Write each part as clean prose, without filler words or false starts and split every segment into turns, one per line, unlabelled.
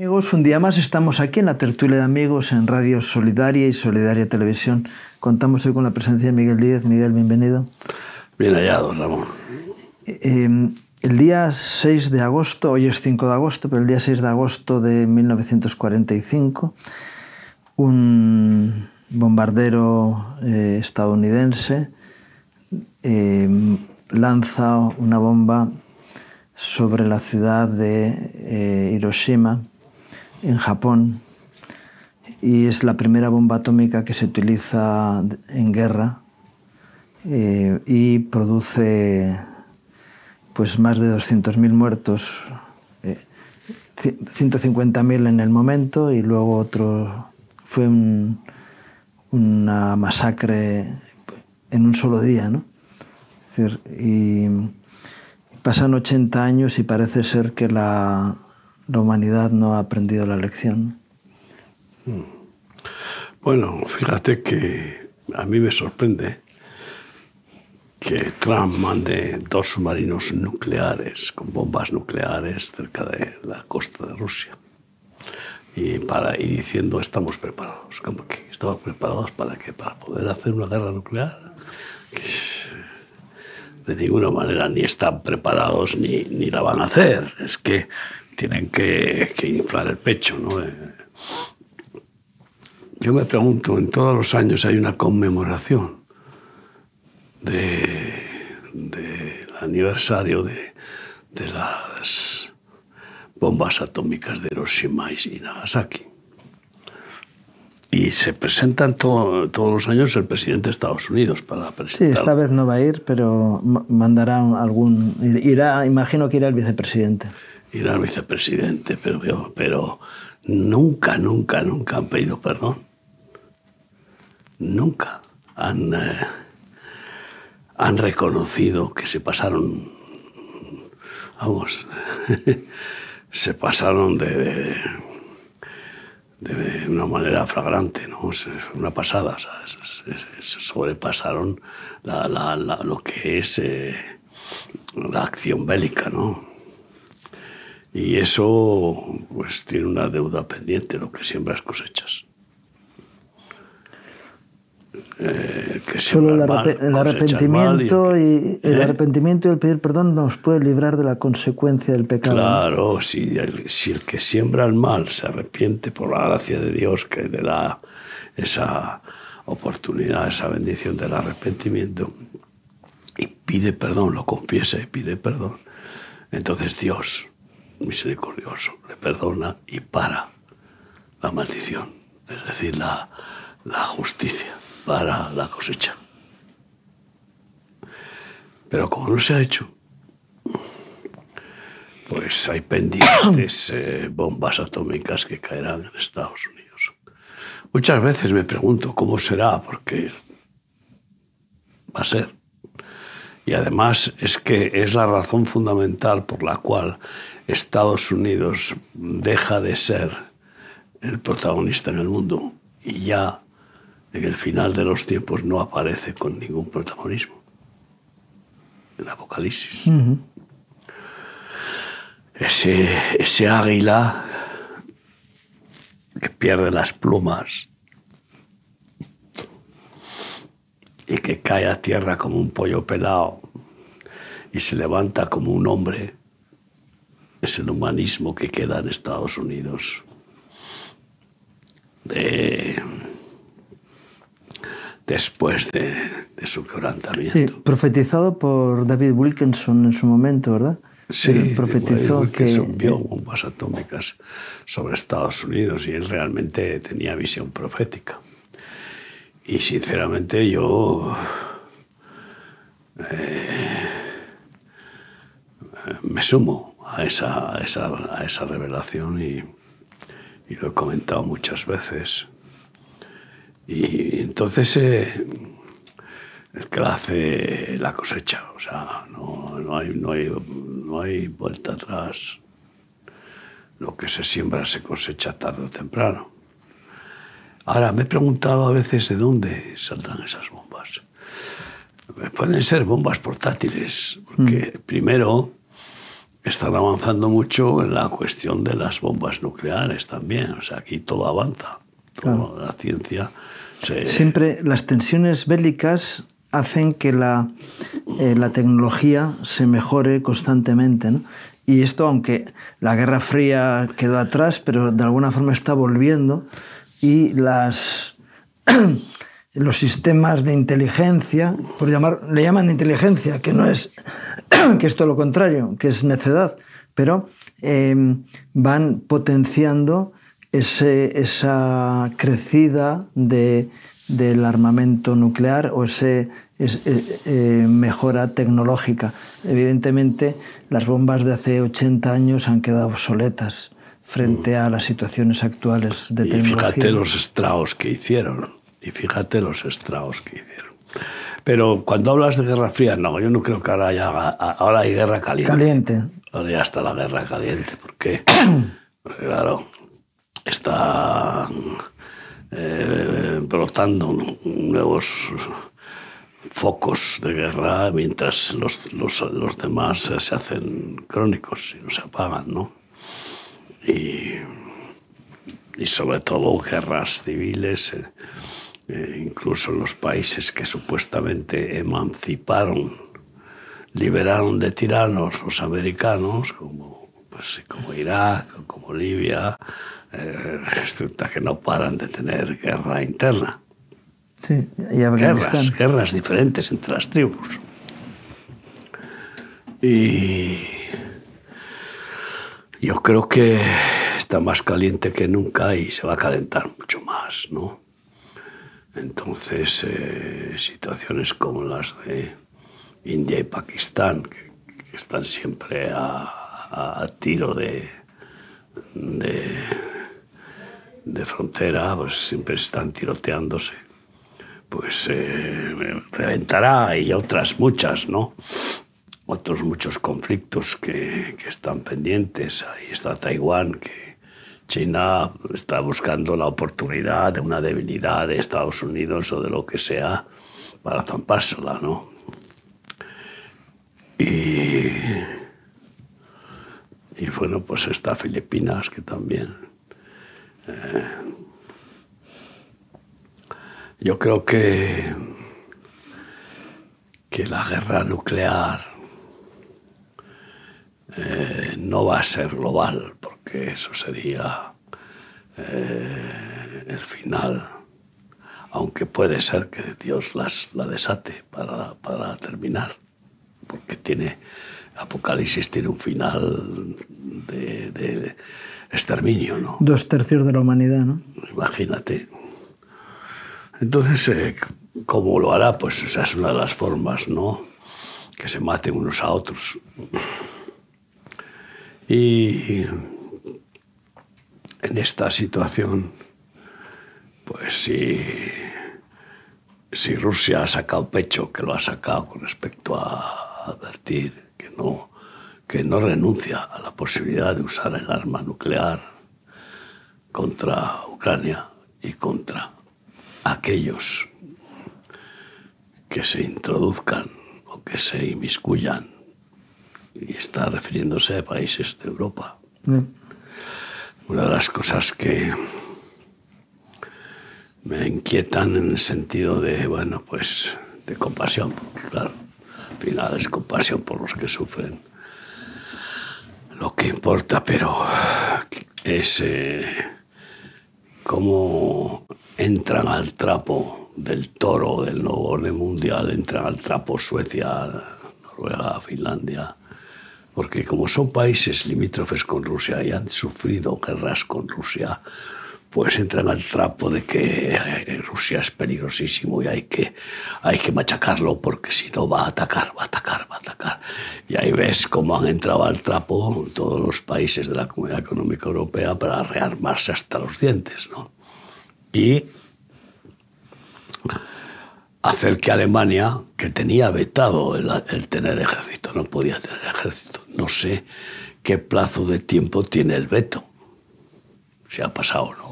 Amigos, un día más estamos aquí en la tertulia de amigos en Radio Solidaria y Solidaria Televisión. Contamos hoy con la presencia de Miguel Díez. Miguel, bienvenido.
Bien hallado, Ramón.
El día 6 de agosto, hoy es 5 de agosto, pero el día 6 de agosto de 1945, un bombardero estadounidense lanza una bomba sobre la ciudad de Hiroshima, en Japón, y es la primera bomba atómica que se utiliza en guerra y produce pues más de 200.000 muertos, 150.000 en el momento, y luego otro fue una masacre en un solo día, ¿no? Es decir, y pasan 80 años y parece ser que la humanidad no ha aprendido la lección.
Bueno, fíjate que a mí me sorprende que Trump mande 2 submarinos nucleares con bombas nucleares cerca de la costa de Rusia y diciendo estamos preparados. ¿Cómo que estamos preparados para qué? ¿Para poder hacer una guerra nuclear? De ninguna manera ni están preparados ni la van a hacer. Es que tienen que inflar el pecho, ¿no? Yo me pregunto, en todos los años hay una conmemoración del aniversario de las bombas atómicas de Hiroshima y Nagasaki. Y se presentan todos los años el presidente de Estados Unidos para presentar.
Sí, esta vez no va a ir, pero mandará algún... imagino que irá el vicepresidente.
Irá el vicepresidente, pero nunca han pedido perdón. Nunca han reconocido que se pasaron, vamos, se pasaron de una manera flagrante, ¿no? Es una pasada, ¿sabes? Sobrepasaron lo que es la acción bélica, ¿no? Y eso pues tiene una deuda pendiente, lo que siembras cosechas.
Solo el arrepentimiento y el pedir perdón nos puede librar de la consecuencia del pecado.
Claro, si el que siembra el mal se arrepiente por la gracia de Dios que le da esa oportunidad, esa bendición del arrepentimiento, y pide perdón, lo confiesa y pide perdón, entonces Dios, misericordioso, le perdona y para la maldición, es decir, la justicia, para la cosecha. Pero como no se ha hecho, pues hay pendientes bombas atómicas que caerán en Estados Unidos. Muchas veces me pregunto cómo será, porque va a ser. Y además es que es la razón fundamental por la cual Estados Unidos deja de ser el protagonista en el mundo y ya en el final de los tiempos no aparece con ningún protagonismo. El Apocalipsis. Ese águila que pierde las plumas y que cae a tierra como un pollo pelado y se levanta como un hombre, es el humanismo que queda en Estados Unidos después de su quebrantamiento.
Sí, profetizado por David Wilkinson en su momento, ¿verdad?
Sí,
él profetizó
Wilkinson vio bombas atómicas sobre Estados Unidos y él realmente tenía visión profética. Y sinceramente yo me sumo a esa revelación y lo he comentado muchas veces. Y entonces el que hace la cosecha, o sea, no hay vuelta atrás. Lo que se siembra se cosecha tarde o temprano. Ahora, me he preguntado a veces de dónde saldrán esas bombas. Pueden ser bombas portátiles, porque primero están avanzando mucho en la cuestión de las bombas nucleares también. O sea, aquí todo avanza. Claro. La ciencia
Siempre las tensiones bélicas hacen que la tecnología se mejore constantemente, ¿no? Y esto, aunque la Guerra Fría quedó atrás, pero de alguna forma está volviendo, y los sistemas de inteligencia, le llaman inteligencia, que no es, que es todo lo contrario, que es necedad, pero van potenciando esa crecida del armamento nuclear o mejora tecnológica. Evidentemente, las bombas de hace 80 años han quedado obsoletas frente a las situaciones actuales de tecnología.
Y fíjate los estragos que hicieron. Pero cuando hablas de Guerra Fría, no, yo no creo que ahora hay guerra caliente. Ahora ya está la guerra caliente, porque claro, están brotando nuevos focos de guerra mientras los demás se hacen crónicos y no se apagan, ¿no? Y sobre todo guerras civiles, incluso en los países que supuestamente emanciparon, liberaron de tiranos los americanos, como Irak, como Libia, resulta que no paran de tener guerra interna.
Sí, y Afganistán.
Guerras diferentes entre las tribus. Y yo creo que está más caliente que nunca y se va a calentar mucho más, ¿no? Entonces, situaciones como las de India y Pakistán, que están siempre a tiro de frontera, pues siempre están tiroteándose, pues reventará, y otras muchas, ¿no? Otros muchos conflictos que están pendientes. Ahí está Taiwán, que China está buscando la oportunidad de una debilidad de Estados Unidos o de lo que sea para zampársela, ¿no? Y bueno, pues está Filipinas, que también... yo creo que la guerra nuclear no va a ser global, porque eso sería el final, aunque puede ser que Dios la desate para terminar, porque Apocalipsis tiene un final de exterminio, ¿no?
2/3 de la humanidad, ¿no?
Imagínate. Entonces, ¿cómo lo hará? Pues esa es una de las formas, ¿no? Que se maten unos a otros. Y en esta situación, pues si Rusia ha sacado pecho, que lo ha sacado con respecto a advertir que no renuncia a la posibilidad de usar el arma nuclear contra Ucrania y contra aquellos que se introduzcan o que se inmiscuyan, y está refiriéndose a países de Europa. Una de las cosas que me inquietan en el sentido de, bueno, pues de compasión, porque claro, al final es compasión por los que sufren lo que importa, pero es cómo entran al trapo del toro del nuevo orden mundial, entran al trapo Suecia, Noruega, Finlandia, porque como son países limítrofes con Rusia y han sufrido guerras con Rusia, pues entran al trapo de que Rusia es peligrosísimo y hay que machacarlo, porque si no va a atacar. Y ahí ves cómo han entrado al trapo todos los países de la Comunidad Económica Europea para rearmarse hasta los dientes, ¿no? Y hacer que Alemania, que tenía vetado el tener ejército, no podía tener ejército. No sé qué plazo de tiempo tiene el veto, si ha pasado o no.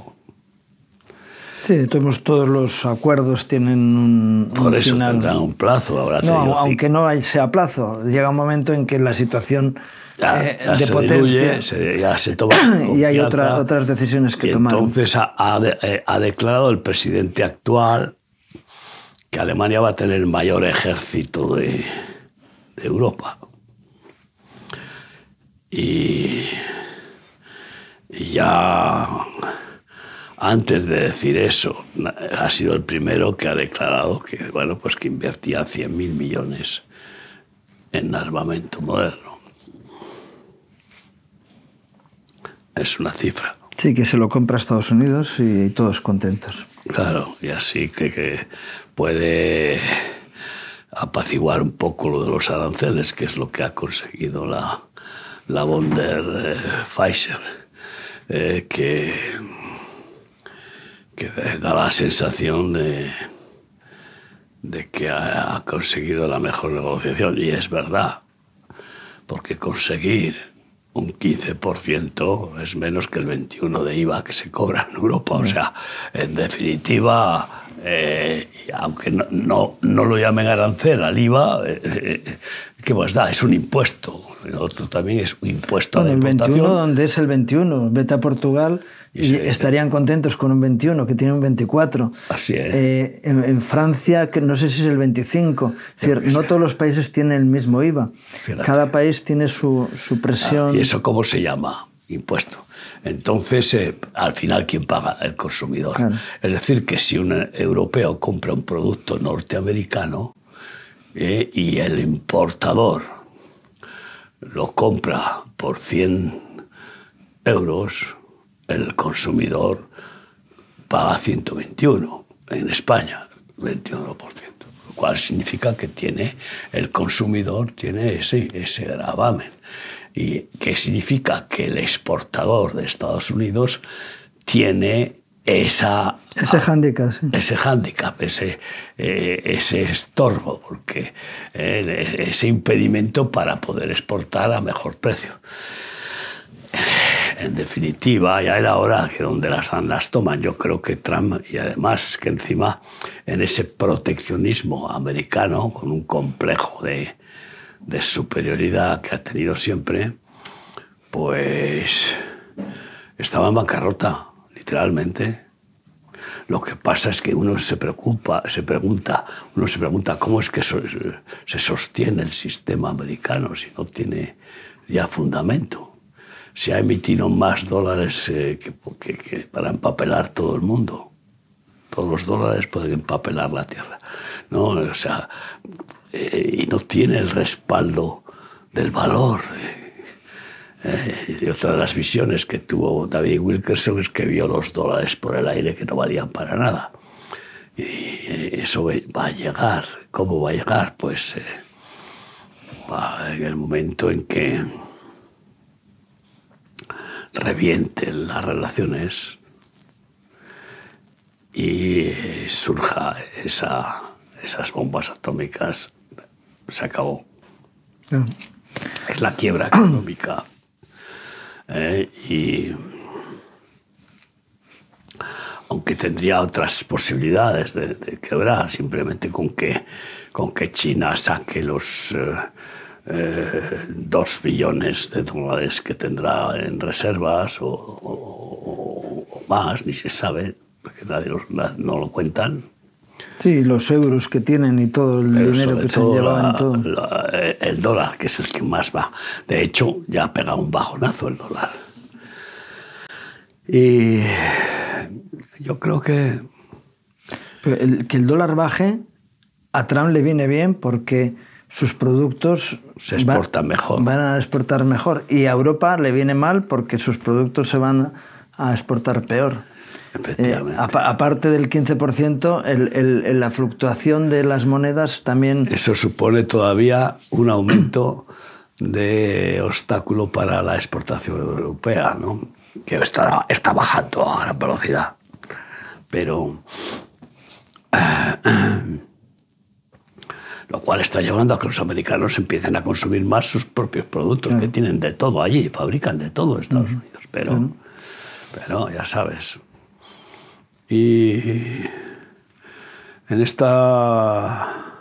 Sí, todos los acuerdos tienen un
Por eso
final.
Tendrán un plazo.
Aunque no sea plazo, llega un momento en que la situación
ya
de
se
potencia.
diluye, ya se toma
Y hay otras decisiones que tomar.
Entonces ha declarado el presidente actual que Alemania va a tener el mayor ejército de Europa. Y ya antes de decir eso, ha sido el primero que ha declarado que, bueno, pues que invertía 100.000 millones en armamento moderno. Es una cifra.
Sí, que se lo compra Estados Unidos y todos contentos.
Claro, y así que puede apaciguar un poco lo de los aranceles, que es lo que ha conseguido la von der Pfizer, que da la sensación de que ha conseguido la mejor negociación. Y es verdad, porque conseguir un 15% es menos que el 21% de IVA que se cobra en Europa. O sea, en definitiva, aunque no lo llamen arancel al IVA, ¿qué más da? Es un impuesto. El otro también es un impuesto a la importación.
El 21, donde es el 21. Vete a Portugal y estarían contentos con un 21, que tiene un 24.
Así es.
En Francia, que no sé si es el 25. Es decir, no todos los países tienen el mismo IVA.
Fíjate.
Cada país tiene su presión.
¿Y eso cómo se llama? Impuesto. Entonces, al final, ¿quién paga? El consumidor.
Claro.
Es decir, que si un europeo compra un producto norteamericano y el importador lo compra por 100 euros, el consumidor paga 121 en España, 21%. Lo cual significa que el consumidor tiene ese gravamen. ¿Y qué significa? Que el exportador de Estados Unidos tiene ese hándicap, sí. ese estorbo, porque ese impedimento para poder exportar a mejor precio. En definitiva, ya era hora que donde las toman. Yo creo que Trump, y además es que encima en ese proteccionismo americano, con un complejo de superioridad que ha tenido siempre, pues estaba en bancarrota, literalmente. Lo que pasa es que uno se pregunta cómo es que se sostiene el sistema americano si no tiene ya fundamento. Se ha emitido más dólares que para empapelar todo el mundo. Todos los dólares pueden empapelar la tierra, ¿no? O sea, y no tiene el respaldo del valor. Y otra de las visiones que tuvo David Wilkerson es que vio los dólares por el aire que no valían para nada. Y eso va a llegar. ¿Cómo va a llegar? Pues en el momento en que revienten las relaciones y surja esas bombas atómicas, se acabó.
No.
Es la quiebra económica. Y aunque tendría otras posibilidades de quebrar, simplemente con que China saque los 2 billones de dólares que tendrá en reservas o más, ni se sabe, porque no lo cuentan.
Sí, los euros que tienen y todo el dinero que se han llevado en todo.
El dólar, que es el que más va. De hecho, ya ha pegado un bajonazo el dólar. Y yo creo que...
Pero que el dólar baje, a Trump le viene bien porque sus productos
se exportan mejor.
Van a exportar mejor. Y a Europa le viene mal porque sus productos se van a exportar peor.
Efectivamente.
Aparte del 15%, la fluctuación de las monedas también...
Eso supone todavía un aumento de obstáculo para la exportación europea, ¿no? Que está bajando a gran velocidad. Pero... lo cual está llevando a que los americanos empiecen a consumir más sus propios productos, que tienen de todo allí, fabrican de todo en Estados Unidos. Pero ya sabes... Y en esta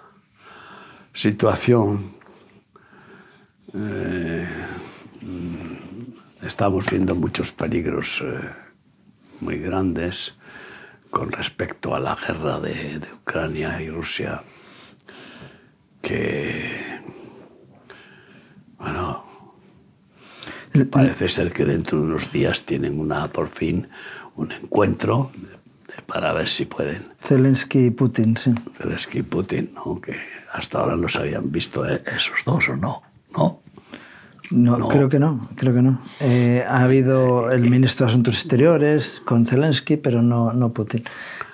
situación estamos viendo muchos peligros muy grandes con respecto a la guerra de Ucrania y Rusia, que, bueno, parece ser que dentro de unos días tienen por fin un encuentro para ver si pueden.
Zelensky y Putin, sí.
Zelensky y Putin, ¿no? Que hasta ahora no se habían visto esos dos, ¿o no? ¿No?
No, creo que no. Ha habido el ministro de Asuntos Exteriores con Zelensky, pero no Putin.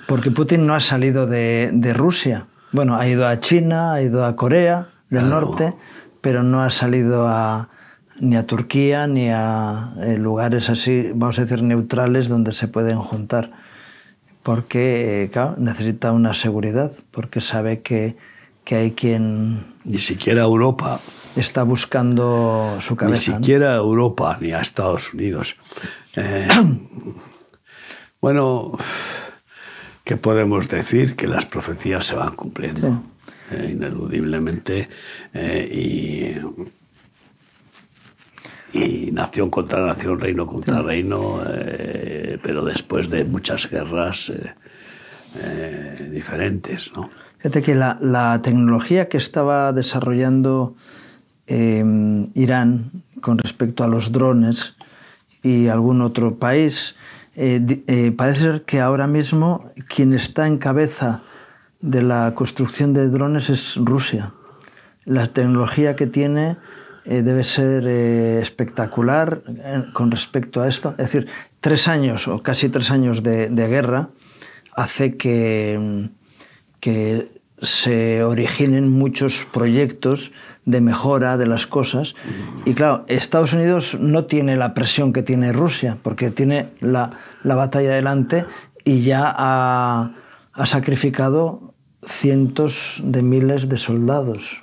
Porque Putin no ha salido de Rusia. Bueno, ha ido a China, ha ido a Corea del Norte, pero no ha salido ni a Turquía ni a lugares así, vamos a decir, neutrales donde se pueden juntar. Porque, claro, necesita una seguridad, porque sabe que hay quien...
Ni siquiera Europa...
está buscando su cabeza.
Ni siquiera a Europa ni a Estados Unidos. Bueno, ¿qué podemos decir? Que las profecías se van cumpliendo, sí. Ineludiblemente, y nación contra nación, reino contra reino, pero después de muchas guerras diferentes, ¿no?
Fíjate que la tecnología que estaba desarrollando Irán con respecto a los drones y algún otro país, parece ser que ahora mismo quien está en cabeza de la construcción de drones es Rusia. La tecnología que tiene debe ser espectacular con respecto a esto. Es decir, 3 años o casi 3 años de guerra hace que se originen muchos proyectos de mejora de las cosas. Y claro, Estados Unidos no tiene la presión que tiene Rusia, porque tiene la batalla delante y ya ha sacrificado cientos de miles de soldados.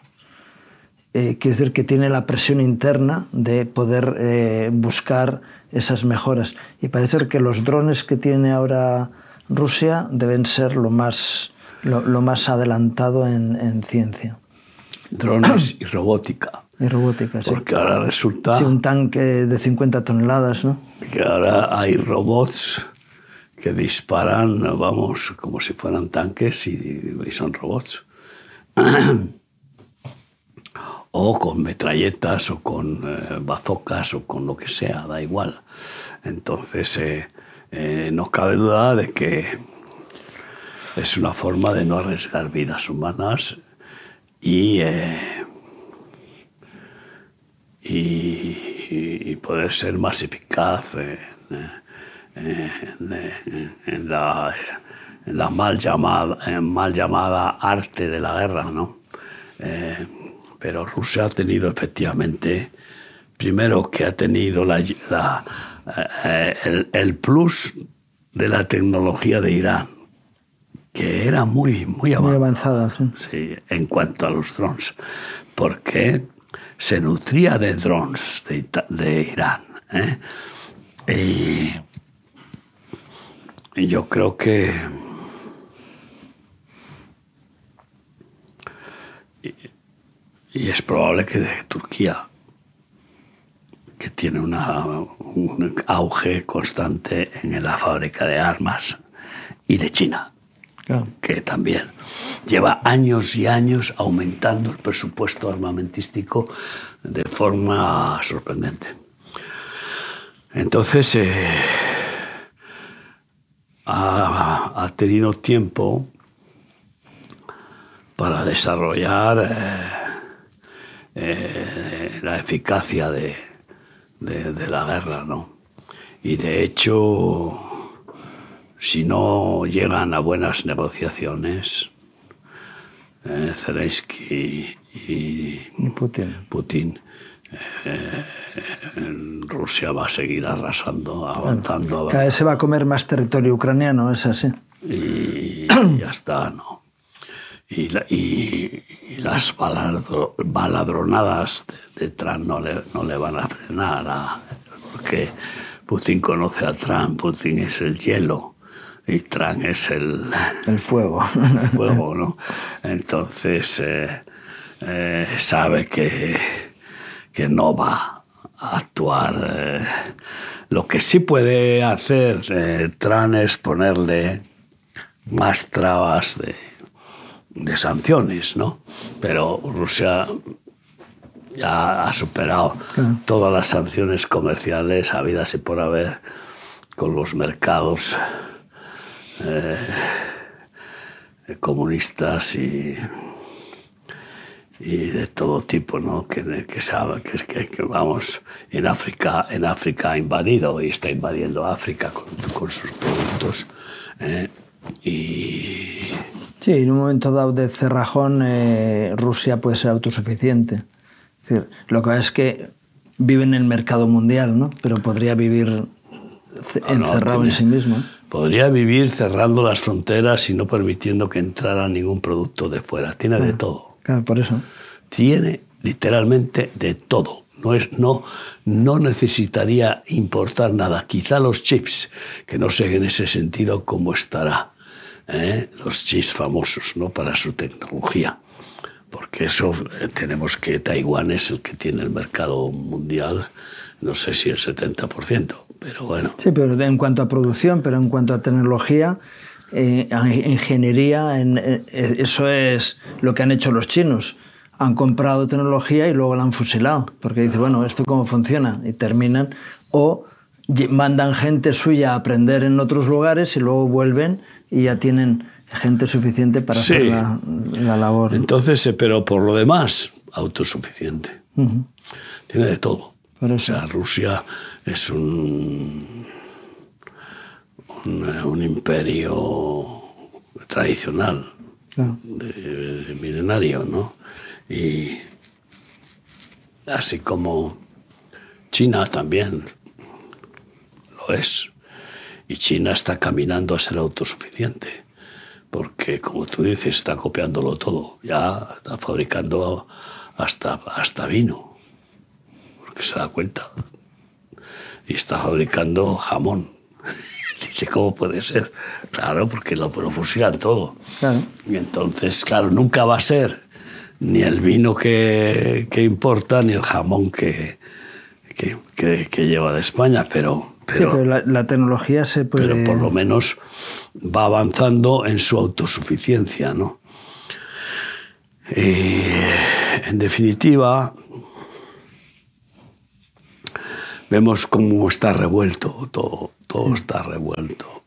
Quiere decir que tiene la presión interna de poder buscar esas mejoras. Y parece ser que los drones que tiene ahora Rusia deben ser lo más adelantado en ciencia.
Drones y robótica.
Y robótica, sí.
Porque ahora resulta...
Sí, un tanque de 50 toneladas, ¿no?
Que ahora hay robots que disparan, vamos, como si fueran tanques y son robots. O con metralletas, o con bazocas, o con lo que sea, da igual. Entonces, no cabe duda de que es una forma de no arriesgar vidas humanas y poder ser más eficaz en la mal llamada arte de la guerra, ¿no? Pero Rusia ha tenido efectivamente, primero que ha tenido el plus de la tecnología de Irán, que era muy avanzada,
sí.
Sí, en cuanto a los drones, porque se nutría de drones de Irán. Y yo creo que y es probable que de Turquía, que tiene un auge constante en la fábrica de armas, y de China, claro, que también lleva años y años aumentando el presupuesto armamentístico de forma sorprendente. Entonces, ha tenido tiempo para desarrollar la eficacia de la guerra, ¿no? Y de hecho, si no llegan a buenas negociaciones, Zelensky y Putin, Rusia va a seguir arrasando, avanzando.
Cada vez se va a comer más territorio ucraniano, es así.
Y ya está, ¿no? Y las baladronadas de Trump no le van a frenar, porque Putin conoce a Trump. Putin es el hielo y Trump es el
fuego.
El fuego, ¿no? Entonces sabe que no va actuar. Lo que sí puede hacer Trump es ponerle más trabas de sanciones, ¿no? Pero Rusia ya ha superado todas las sanciones comerciales habidas y por haber con los mercados comunistas y de todo tipo, ¿no? Que vamos, en África ha invadido y está invadiendo África con sus productos.
Sí, en un momento dado de cerrajón, Rusia puede ser autosuficiente. Es decir, lo que pasa es que vive en el mercado mundial, ¿no? Pero podría vivir encerrado en sí mismo.
Podría vivir cerrando las fronteras y no permitiendo que entrara ningún producto de fuera. Tiene de todo.
Claro, por eso.
Tiene literalmente de todo. No necesitaría importar nada. Quizá los chips, que no sé en ese sentido cómo estará. Los chips famosos, ¿no? Para su tecnología. Porque eso tenemos que Taiwán es el que tiene el mercado mundial, no sé si el 70%, pero bueno.
Sí, pero en cuanto a producción, pero en cuanto a tecnología, ingeniería, eso es lo que han hecho los chinos. Han comprado tecnología y luego la han fusilado, porque dicen, bueno, ¿esto cómo funciona? Y terminan, o mandan gente suya a aprender en otros lugares y luego vuelven y ya tienen gente suficiente para hacer la labor.
Entonces, pero por lo demás, autosuficiente. Tiene de todo. O sea, Rusia es un imperio tradicional, claro, de milenario, ¿no? Y así como China también lo es. Y China está caminando a ser autosuficiente. Porque, como tú dices, está copiándolo todo. Ya está fabricando hasta vino, porque se da cuenta. Y está fabricando jamón. Dice, ¿cómo puede ser? Claro, porque lo fusilan todo. Claro. Y entonces, claro, nunca va a ser ni el vino que importa, ni el jamón que lleva de España, pero
sí, pero la tecnología se puede...
Pero por lo menos va avanzando en su autosuficiencia, ¿no? En definitiva, vemos cómo está revuelto, todo está revuelto.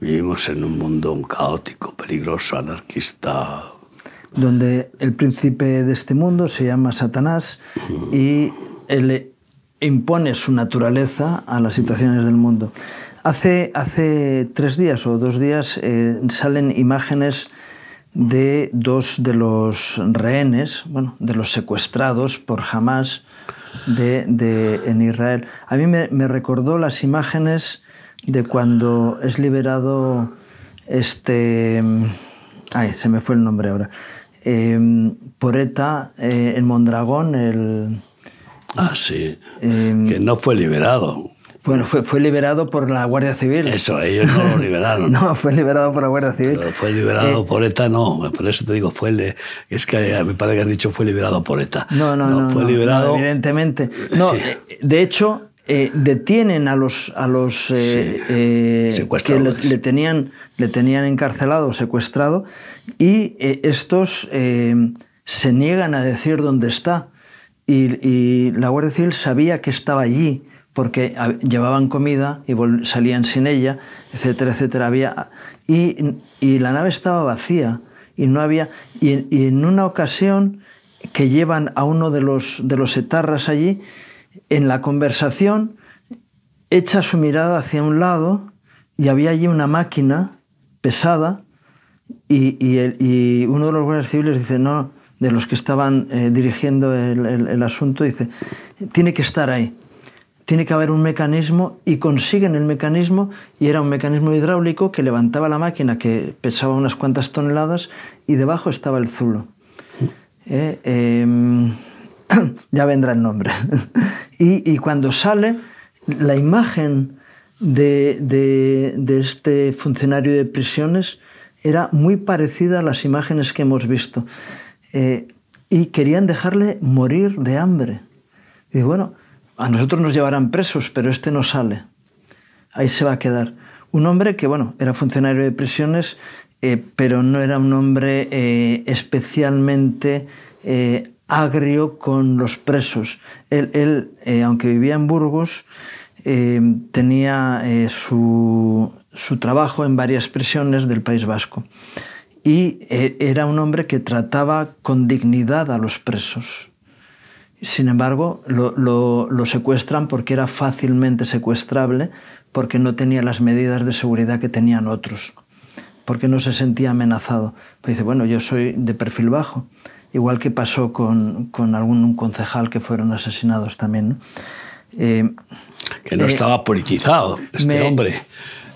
Vivimos en un mundo caótico, peligroso, anarquista.
Donde el príncipe de este mundo se llama Satanás y él impone su naturaleza a las situaciones del mundo. Hace 3 días o 2 días salen imágenes de 2 de los rehenes, bueno, de los secuestrados por Hamás en Israel. A mí me recordó las imágenes de cuando es liberado se me fue el nombre ahora. Por ETA en Mondragón,
sí, que no fue liberado.
Bueno, fue liberado por la Guardia Civil.
Eso, ellos no lo liberaron.
No, fue liberado por la Guardia Civil.
Pero fue liberado por ETA, no. Por eso te digo, es que me parece que has dicho fue liberado por ETA.
No,
fue liberado.
No, evidentemente. No, sí. De hecho, detienen a los que le tenían encarcelado, secuestrado, y estos se niegan a decir dónde está. Y la Guardia Civil sabía que estaba allí, porque llevaban comida y salían sin ella, etcétera, etcétera. Y la nave estaba vacía y no había... Y en una ocasión que llevan a uno de los etarras allí, en la conversación echa su mirada hacia un lado y había allí una máquina pesada y uno de los guardias civiles dice, no, de los que estaban dirigiendo el asunto, dice, tiene que estar ahí. Tiene que haber un mecanismo, y consiguen el mecanismo, y era un mecanismo hidráulico que levantaba la máquina, que pesaba unas cuantas toneladas, y debajo estaba el zulo. Ya vendrá el nombre. y cuando sale, la imagen de este funcionario de prisiones era muy parecida a las imágenes que hemos visto. Y querían dejarle morir de hambre. Y bueno, a nosotros nos llevarán presos, pero este no sale. Ahí se va a quedar. Un hombre que, bueno, era funcionario de prisiones, pero no era un hombre especialmente agrio con los presos. Él aunque vivía en Burgos, tenía su trabajo en varias prisiones del País Vasco. Y era un hombre que trataba con dignidad a los presos. Sin embargo, lo secuestran porque era fácilmente secuestrable, porque no tenía las medidas de seguridad que tenían otros, porque no se sentía amenazado. Pues dice, bueno, yo soy de perfil bajo, igual que pasó con algún concejal que fueron asesinados también, ¿no?
Que no estaba politizado, hombre.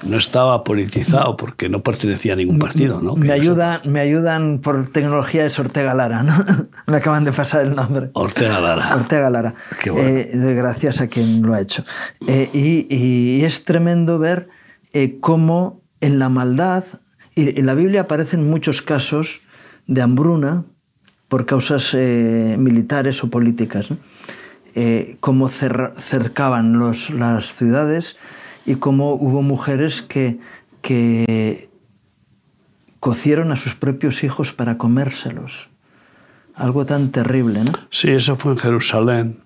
No estaba politizado porque no pertenecía a ningún partido, ¿no?
Me ayudan por tecnología, es Ortega Lara, ¿no? Me acaban de pasar el nombre.
Ortega Lara.
Ortega Lara.
Qué bueno.
Doy gracias a quien lo ha hecho. Y es tremendo ver cómo en la maldad, y en la Biblia aparecen muchos casos de hambruna por causas militares o políticas, ¿no? Cómo cercaban las ciudades, y cómo hubo mujeres que cocieron a sus propios hijos para comérselos. Algo tan terrible, ¿no?
Sí, eso fue en Jerusalén.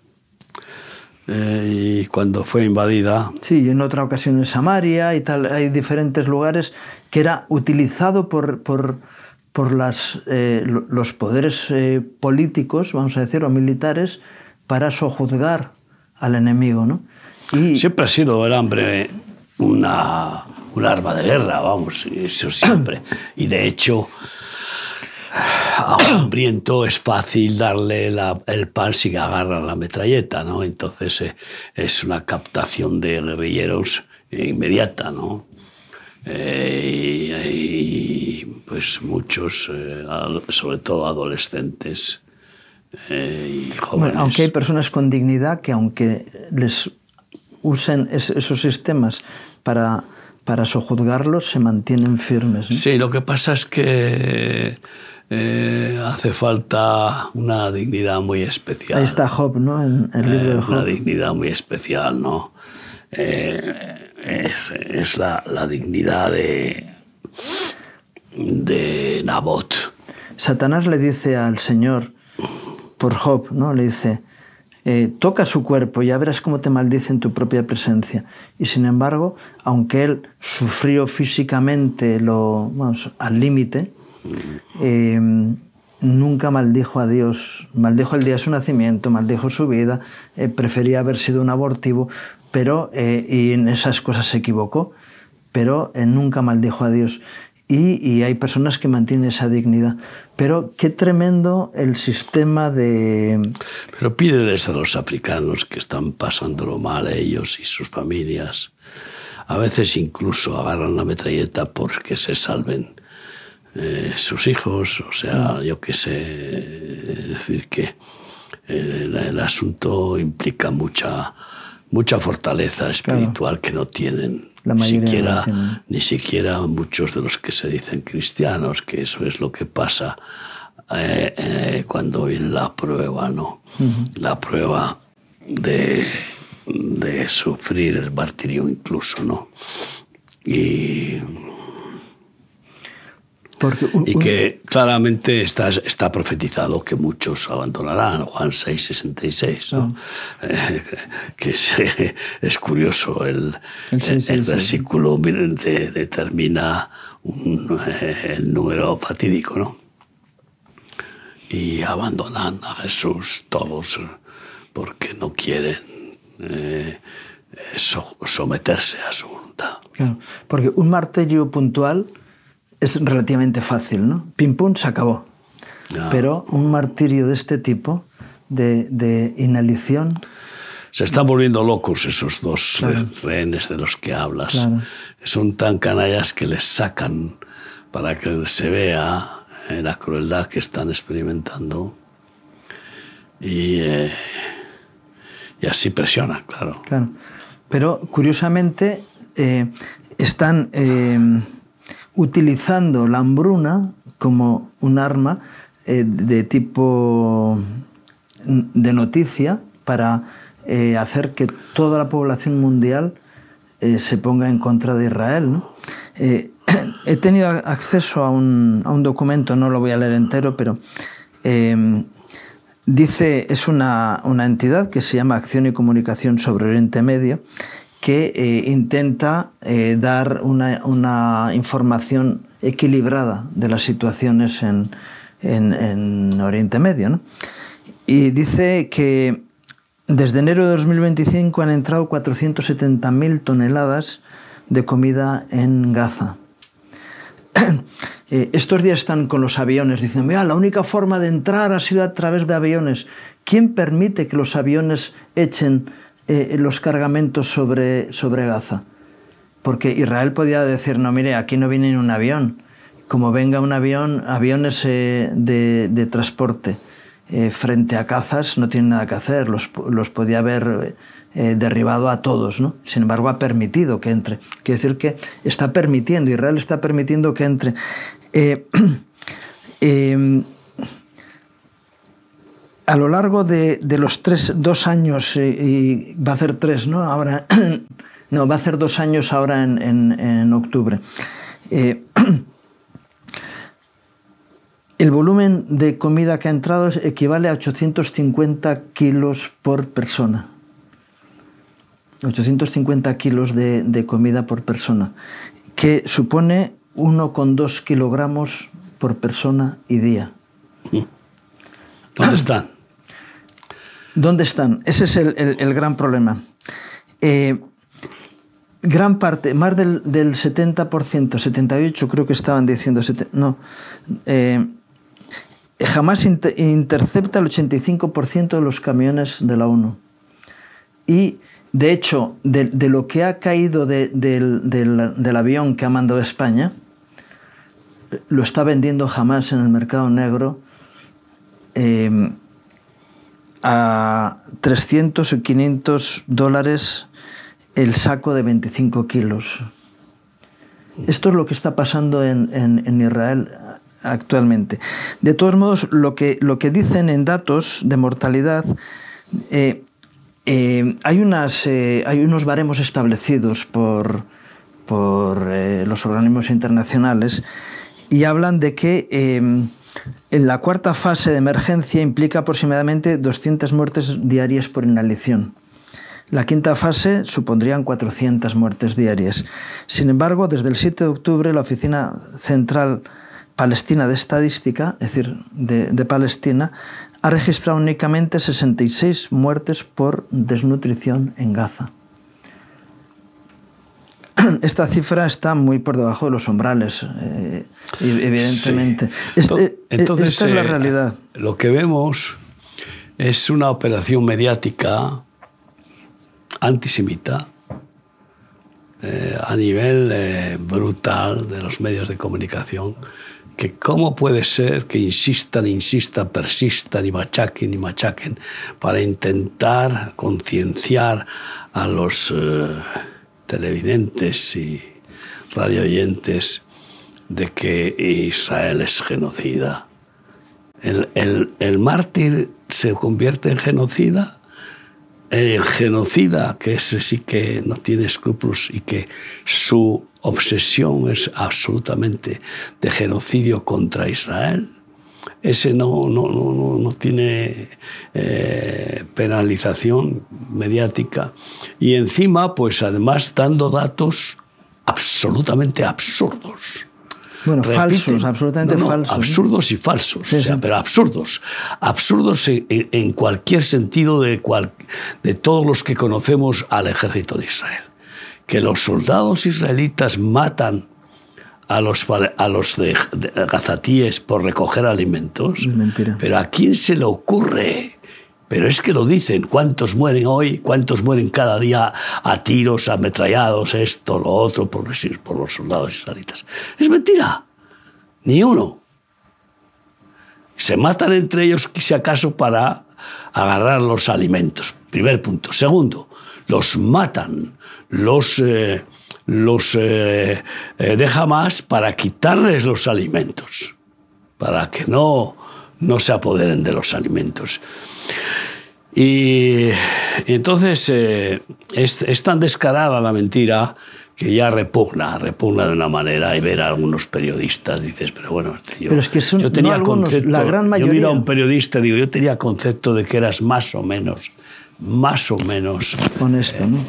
Y cuando fue invadida...
Sí, y en otra ocasión en Samaria y tal. Hay diferentes lugares que era utilizado por los poderes políticos, vamos a decir, o militares, para sojuzgar al enemigo, ¿no? Y
siempre ha sido el hambre un arma de guerra, vamos, eso siempre. Y de hecho, a un hambriento es fácil darle el pan si agarra la metralleta, ¿no? Entonces es una captación de guerrilleros inmediata, ¿no? Y pues muchos, sobre todo adolescentes y jóvenes.
Bueno, aunque hay personas con dignidad que, aunque les usen esos sistemas para sojuzgarlos, se mantienen firmes, ¿no?
Sí, lo que pasa es que hace falta una dignidad muy especial.
Ahí está Job, ¿no? En el libro de Job.
Una dignidad muy especial, ¿no? Es la dignidad de Nabot.
Satanás le dice al Señor, por Job, ¿no? Le dice, toca su cuerpo y ya verás cómo te maldice en tu propia presencia. Y sin embargo, aunque él sufrió físicamente al límite, nunca maldijo a Dios. Maldijo el día de su nacimiento, maldijo su vida, prefería haber sido un abortivo, pero, y en esas cosas se equivocó, pero nunca maldijo a Dios. Y hay personas que mantienen esa dignidad. Pero qué tremendo el sistema de...
Pero pídeles a los africanos que están pasándolo mal, ellos y sus familias. A veces incluso agarran la metralleta porque se salven sus hijos. O sea, yo qué sé. Es decir, que el asunto implica mucha fortaleza espiritual, claro, que no tienen. Ni siquiera muchos de los que se dicen cristianos, que eso es lo que pasa cuando viene la prueba, ¿no? La prueba de sufrir el martirio incluso, ¿no? Y que claramente está profetizado que muchos abandonarán, Juan 6:66, ¿no? Que es curioso, el versículo determina el número fatídico, ¿no? Y abandonan a Jesús todos porque no quieren someterse a su voluntad.
Claro, porque un martirio puntual es relativamente fácil, ¿no? Pim pum, se acabó. No. Pero un martirio de este tipo, de inhalación...
Se están volviendo locos esos dos, claro, rehenes de los que hablas. Claro. Son tan canallas que les sacan para que se vea la crueldad que están experimentando. Y así presionan, claro.
Claro. Pero, curiosamente, están... utilizando la hambruna como un arma de tipo de noticia para hacer que toda la población mundial se ponga en contra de Israel, ¿no? He tenido acceso a un documento, no lo voy a leer entero, pero dice, es una entidad que se llama Acción y Comunicación sobre Oriente Medio, que intenta dar una información equilibrada de las situaciones en Oriente Medio, ¿no? Y dice que desde enero de 2025 han entrado 470.000 toneladas de comida en Gaza. Estos días están con los aviones, dicen, mira, la única forma de entrar ha sido a través de aviones. ¿Quién permite que los aviones echen los cargamentos sobre Gaza? Porque Israel podía decir, no, mire, aquí no viene ni un avión. Como venga un avión, aviones de transporte frente a cazas no tienen nada que hacer, los podía haber derribado a todos, ¿no? Sin embargo, ha permitido que entre. Quiere decir que está permitiendo, Israel está permitiendo que entre. A lo largo de los 2 años, y va a ser 3, ¿no? Ahora, no, va a ser 2 años ahora en octubre. El volumen de comida que ha entrado equivale a 850 kilos por persona. 850 kilos de comida por persona, que supone 1,2 kilogramos por persona y día.
¿Dónde están?
¿Dónde están? Ese es el gran problema. Gran parte, más del 70%, 78% creo que estaban diciendo, Hamás intercepta el 85% de los camiones de la ONU. Y, de hecho, de lo que ha caído del avión que ha mandado España, lo está vendiendo Hamás en el mercado negro a $300 o $500 el saco de 25 kilos. Esto es lo que está pasando en Israel actualmente. De todos modos, lo que dicen en datos de mortalidad, hay unos baremos establecidos por los organismos internacionales, y hablan de que en la 4ª fase de emergencia implica aproximadamente 200 muertes diarias por inhalación. La 5ª fase supondrían 400 muertes diarias. Sin embargo, desde el 7 de octubre, la Oficina Central Palestina de Estadística, es decir, de Palestina, ha registrado únicamente 66 muertes por desnutrición en Gaza. Esta cifra está muy por debajo de los umbrales, evidentemente.
Sí. Entonces,
esta es la realidad.
Lo que vemos es una operación mediática antisemita a nivel brutal de los medios de comunicación, que cómo puede ser que insistan, persistan y machaquen para intentar concienciar a los televidentes y radioyentes de que Israel es genocida. El mártir se convierte en genocida. El genocida, que ese sí que no tiene escrúpulos y que su obsesión es absolutamente de genocidio contra Israel, ese no tiene penalización mediática. Y encima, pues además dando datos absolutamente absurdos.
Bueno, falsos, absolutamente falsos.
Absurdos y falsos,
sí,
o sea,
sí.
Pero absurdos en cualquier sentido de todos los que conocemos al ejército de Israel. Que los soldados israelitas matan a los de gazatíes por recoger alimentos.
Es mentira.
Pero ¿a quién se le ocurre? Pero es que lo dicen, ¿cuántos mueren hoy? ¿Cuántos mueren cada día a tiros, ametrallados, esto, lo otro, por los soldados israelitas? Es mentira, ni uno. Se matan entre ellos, si acaso, para agarrar los alimentos. Primer punto. Segundo, los matan, los de Hamás para quitarles los alimentos, para que no se apoderen de los alimentos. Y entonces es tan descarada la mentira que ya repugna de una manera, y ver a algunos periodistas dices, pero bueno,
pero es que son,
yo tenía
no algunos,
concepto,
la gran mayoría.
yo miro a un periodista y digo, yo tenía concepto de que eras más o menos
honesto, ¿no?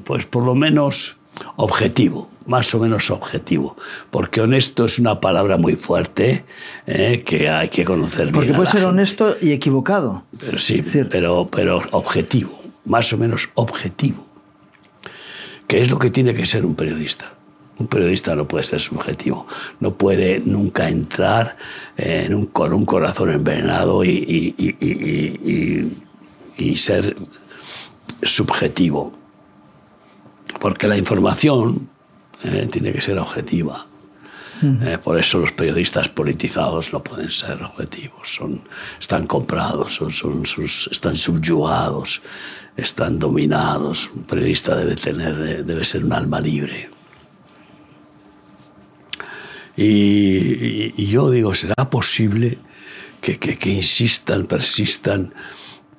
Pues por lo menos objetivo, más o menos objetivo, porque honesto es una palabra muy fuerte que hay que conocer bien.
Porque puede ser honesto y equivocado.
Pero sí, pero objetivo, más o menos objetivo. ¿Qué es lo que tiene que ser un periodista? Un periodista no puede ser subjetivo, no puede nunca entrar con un corazón envenenado y ser subjetivo. Porque la información tiene que ser objetiva. Por eso los periodistas politizados no pueden ser objetivos, están comprados, están subyugados, están dominados. Un periodista debe ser un alma libre. Y yo digo, ¿será posible que insistan, persistan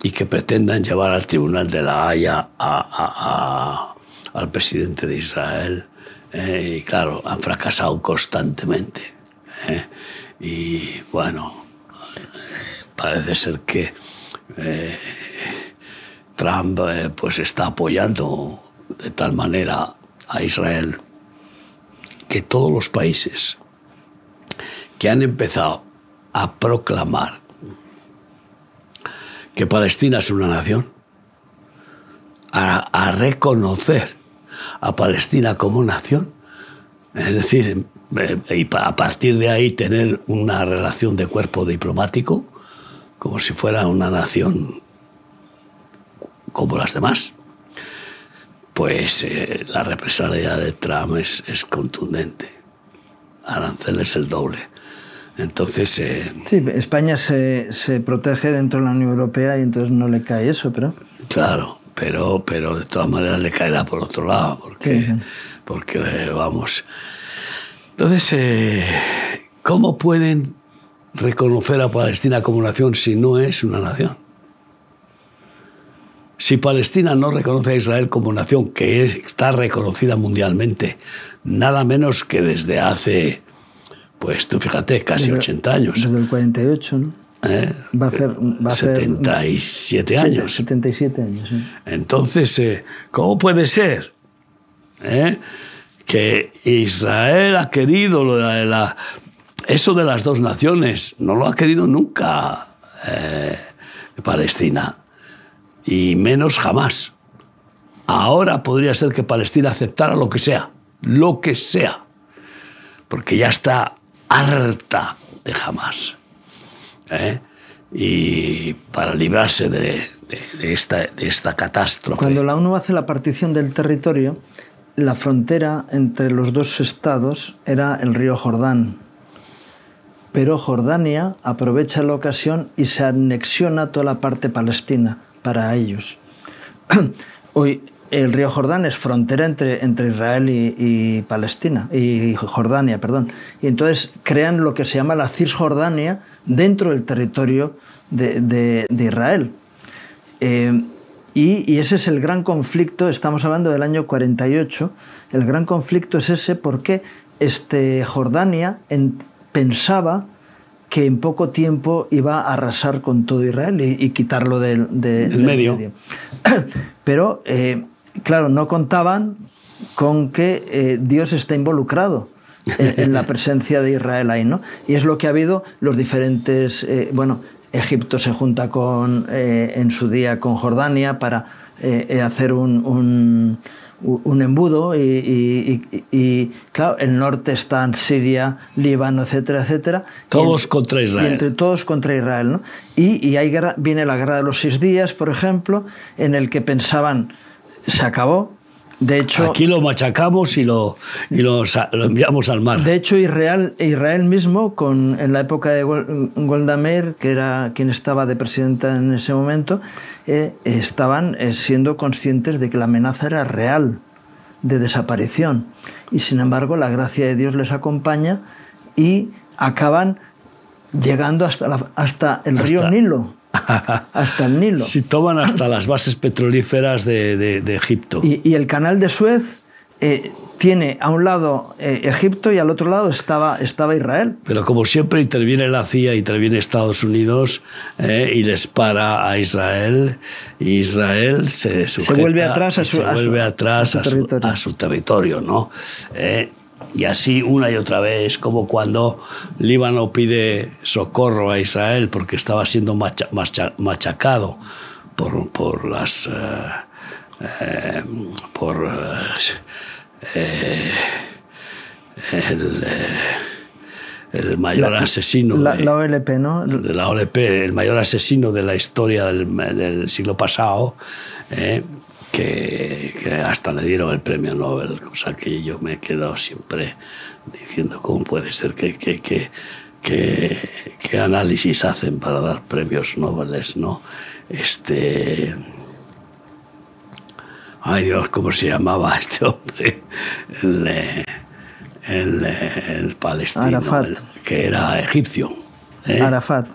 y que pretendan llevar al Tribunal de la Haya al presidente de Israel? Y claro, han fracasado constantemente. Y bueno, parece ser que Trump pues está apoyando de tal manera a Israel que todos los países que han empezado a proclamar que Palestina es una nación, a reconocer a Palestina como nación, es decir, y a partir de ahí tener una relación de cuerpo diplomático como si fuera una nación como las demás, pues la represalia de Trump es contundente. Aranceles el doble. Entonces...
sí, España se protege dentro de la Unión Europea y entonces no le cae eso, pero...
Claro, pero de todas maneras le caerá por otro lado, porque vamos... Entonces, ¿cómo pueden reconocer a Palestina como nación si no es una nación? Si Palestina no reconoce a Israel como nación, que está reconocida mundialmente, nada menos que desde hace, pues tú fíjate, casi 80 años.
Desde el 48, ¿no? Va a ser
77 años.
77 años, sí.
Entonces, ¿cómo puede ser que Israel ha querido eso de las dos naciones? No lo ha querido nunca Palestina, y menos jamás. Ahora podría ser que Palestina aceptara lo que sea, porque ya está harta de Hamás. Y para librarse de esta catástrofe.
Cuando la ONU hace la partición del territorio, la frontera entre los dos estados era el río Jordán. Pero Jordania aprovecha la ocasión y se anexiona toda la parte palestina para ellos. Hoy el río Jordán es frontera entre Israel y Palestina, y Jordania, perdón. Y entonces crean lo que se llama la Cisjordania dentro del territorio de Israel. Y ese es el gran conflicto, estamos hablando del año 48, el gran conflicto es ese porque Jordania pensaba que en poco tiempo iba a arrasar con todo Israel y quitarlo del medio. Pero, claro, no contaban con que Dios está involucrado en la presencia de Israel ahí, ¿no? Y es lo que ha habido los diferentes... Egipto se junta en su día con Jordania para hacer un embudo y claro, el norte están Siria, Líbano, etcétera, etcétera.
Todos contra Israel.
Entre todos contra Israel, ¿no? Y ahí viene la guerra de los 6 días, por ejemplo, en el que pensaban, se acabó. De hecho,
aquí lo machacamos y lo enviamos al mar.
De hecho, Israel mismo, en la época de Golda Meir, que era quien estaba de presidenta en ese momento, estaban siendo conscientes de que la amenaza era real, de desaparición. Y sin embargo, la gracia de Dios les acompaña y acaban llegando hasta el río Nilo. hasta el Nilo.
Sí, toman hasta las bases petrolíferas de Egipto.
Y el canal de Suez tiene a un lado Egipto y al otro lado estaba Israel.
Pero como siempre interviene la CIA, interviene Estados Unidos y les para a Israel. Y Israel se
vuelve atrás
a su territorio, ¿no? Y así una y otra vez, como cuando Líbano pide socorro a Israel porque estaba siendo machacado por el mayor asesino
la OLP, ¿no?
La OLP, el mayor asesino de la historia del siglo pasado, que hasta le dieron el premio Nobel, cosa que yo me he quedado siempre diciendo cómo puede ser qué análisis hacen para dar premios Nobel, ¿no? Ay Dios, ¿cómo se llamaba este hombre? El palestino,
Arafat.
Que era egipcio.
Arafat.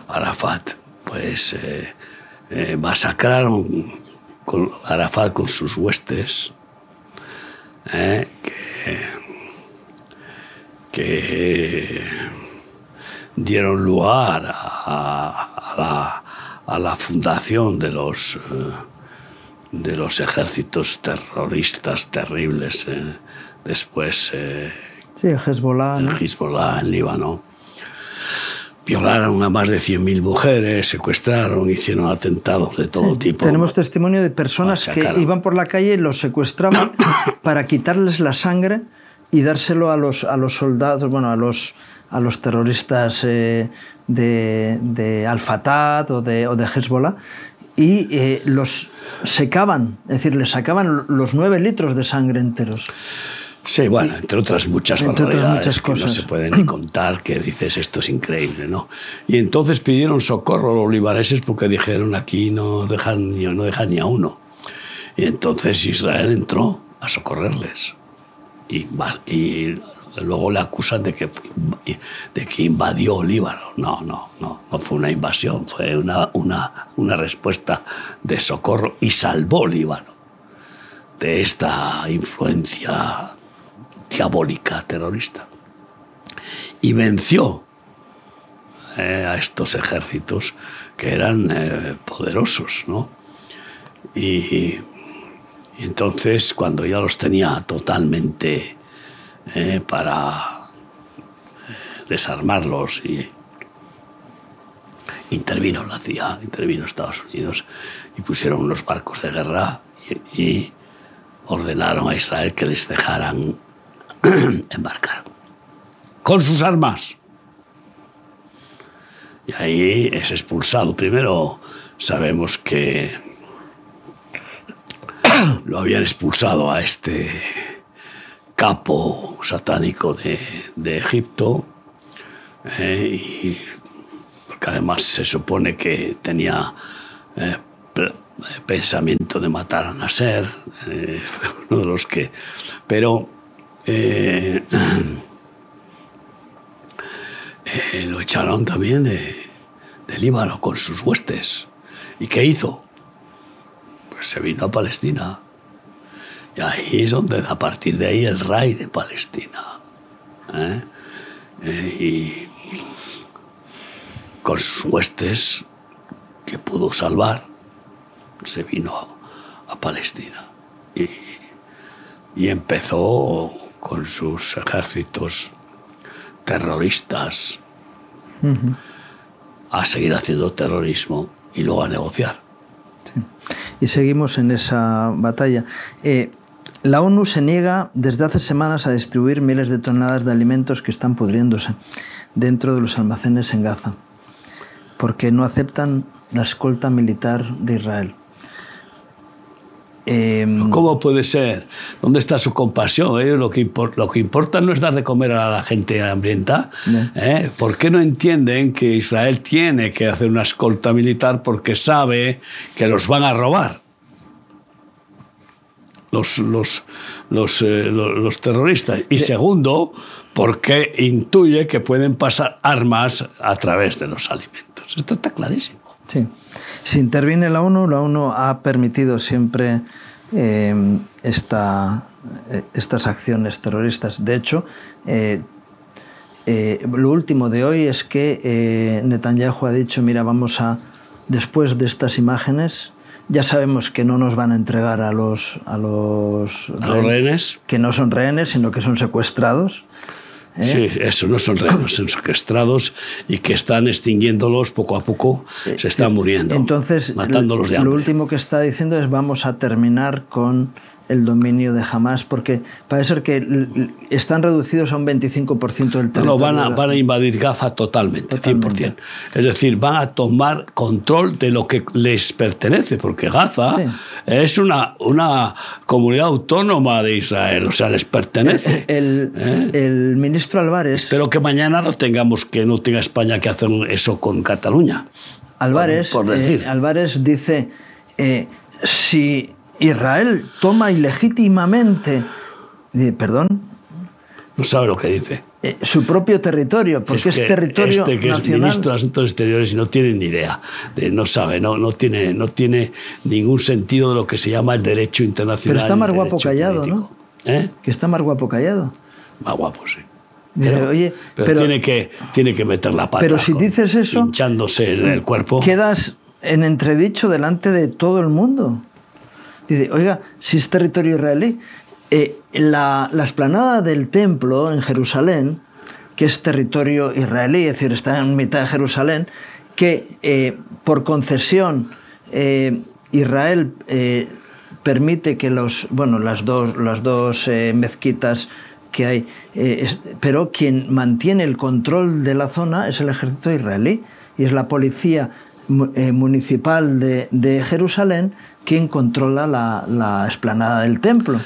Arafat, pues masacraron Arafat con sus huestes, que dieron lugar a la fundación de los ejércitos terroristas terribles. Después,
sí, el Hezbollah,
el
¿no?
Hezbollah en Líbano. Violaron a más de 100.000 mujeres, secuestraron, hicieron atentados de todo tipo.
Tenemos testimonio de personas que iban por la calle y los secuestraban para quitarles la sangre y dárselo a los soldados, bueno, a los terroristas de Al-Fatah o de Hezbollah, y los secaban, es decir, les sacaban los 9 litros de sangre enteros.
Sí, bueno, entre otras muchas barbaridades que
cosas.
No se pueden ni contar, que dices, esto es increíble, ¿no? Y entonces pidieron socorro a los libaneses porque dijeron, aquí no dejan ni a uno. Y entonces Israel entró a socorrerles. Y luego le acusan de que invadió Líbano. No fue una invasión, fue una respuesta de socorro y salvó Líbano de esta influencia diabólica terrorista. Y venció a estos ejércitos que eran poderosos, ¿no? Y entonces, cuando ya los tenía totalmente para desarmarlos, y intervino la CIA, intervino Estados Unidos y pusieron unos barcos de guerra y ordenaron a Israel que les dejaran embarcar con sus armas. Y ahí es expulsado. Primero sabemos que lo habían expulsado a este capo satánico de Egipto, y porque además se supone que tenía pensamiento de matar a Nasser, uno de los que... Pero lo echaron también de Líbano con sus huestes. ¿Y qué hizo? Pues se vino a Palestina. Y ahí es donde, a partir de ahí, el rey de Palestina. Y con sus huestes que pudo salvar, se vino a Palestina. Y empezó con sus ejércitos terroristas a seguir haciendo terrorismo y luego a negociar.
Sí. Y seguimos en esa batalla. La ONU se niega desde hace semanas a distribuir miles de toneladas de alimentos que están pudriéndose dentro de los almacenes en Gaza, porque no aceptan la escolta militar de Israel.
¿Cómo puede ser? ¿Dónde está su compasión? Lo que importa no es dar de comer a la gente hambrienta. ¿Por qué no entienden que Israel tiene que hacer una escolta militar porque sabe que los van a robar los terroristas? Y segundo, porque intuye que pueden pasar armas a través de los alimentos. ejércitos. Esto está clarísimo.
Sí. Si interviene la ONU ha permitido siempre estas acciones terroristas. De hecho, lo último de hoy es que Netanyahu ha dicho, mira, después de estas imágenes, ya sabemos que no nos van a entregar a los
rehenes,
que no son rehenes, sino que son secuestrados.
Sí, eso, no son rehenes, son secuestrados y que están extinguiéndolos poco a poco, se están muriendo,
entonces,
matándolos de hambre.
Lo último que está diciendo es vamos a terminar con el dominio de Hamás, porque parece ser que están reducidos a un 25% del territorio.
No, van a invadir Gaza totalmente, 100%. Es decir, van a tomar control de lo que les pertenece, porque Gaza es una comunidad autónoma de Israel, o sea, les pertenece.
El ministro Álvarez...
Espero que mañana no tenga España que hacer eso con Cataluña.
Álvarez,
por decir.
Álvarez dice, si Israel toma ilegítimamente, perdón,
no sabe lo que dice,
su propio territorio, porque es territorio
que
nacional.
Es ministro de Asuntos Exteriores y no tiene ni idea, no sabe, no tiene ningún sentido de lo que se llama el derecho internacional.
Pero está más guapo callado,
político.
¿no? Que está más guapo callado.
Más guapo, sí.
Pero
tiene que meter la pata.
Pero si dices eso,
hinchándose el cuerpo,
quedas en entredicho delante de todo el mundo. Dice, oiga, si es territorio israelí, la explanada del templo en Jerusalén, que es territorio israelí, es decir, está en mitad de Jerusalén, que por concesión Israel permite que las dos mezquitas que hay, pero quien mantiene el control de la zona es el ejército israelí y es la policía municipal de Jerusalén quien controla la explanada del templo.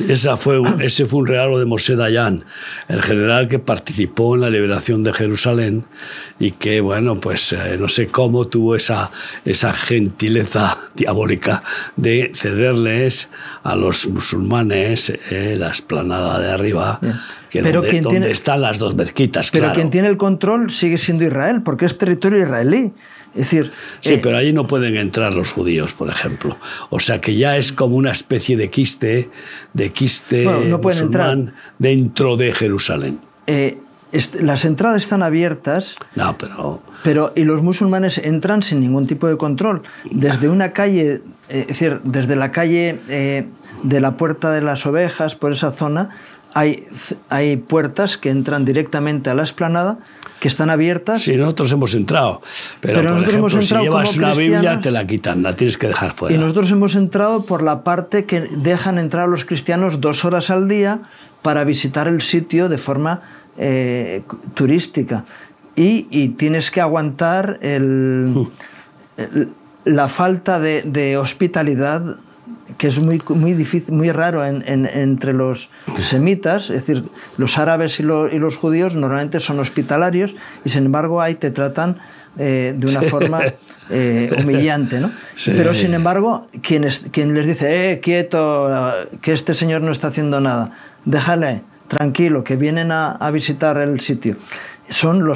Ese fue un regalo de Moshe Dayan, el general que participó en la liberación de Jerusalén y que, bueno, pues no sé cómo tuvo esa gentileza diabólica de cederles a los musulmanes la explanada de arriba, que donde están las dos mezquitas,
pero
claro.
Quien tiene el control sigue siendo Israel, porque es territorio israelí. Es decir,
sí, pero allí no pueden entrar los judíos, por ejemplo. O sea que ya es como una especie de quiste
no
musulmán dentro de Jerusalén.
Las entradas están abiertas,
no,
pero y los musulmanes entran sin ningún tipo de control. Desde una calle, es decir, desde la calle de la Puerta de las Ovejas, por esa zona, hay puertas que entran directamente a la explanada, que están abiertas.
Sí, nosotros hemos entrado. Pero por ejemplo, si llevas una Biblia, te la quitan, la tienes que dejar fuera.
Y nosotros hemos entrado por la parte que dejan entrar a los cristianos 2 horas al día para visitar el sitio de forma turística. Y tienes que aguantar la falta de hospitalidad, que es muy difícil, muy raro entre los semitas. Es decir, los árabes y los judíos normalmente son hospitalarios y sin embargo ahí te tratan de una forma humillante, ¿no?
Sí.
Pero sin embargo, quien les dice, quieto, que este señor no está haciendo nada, déjale, tranquilo, que vienen a visitar el sitio, son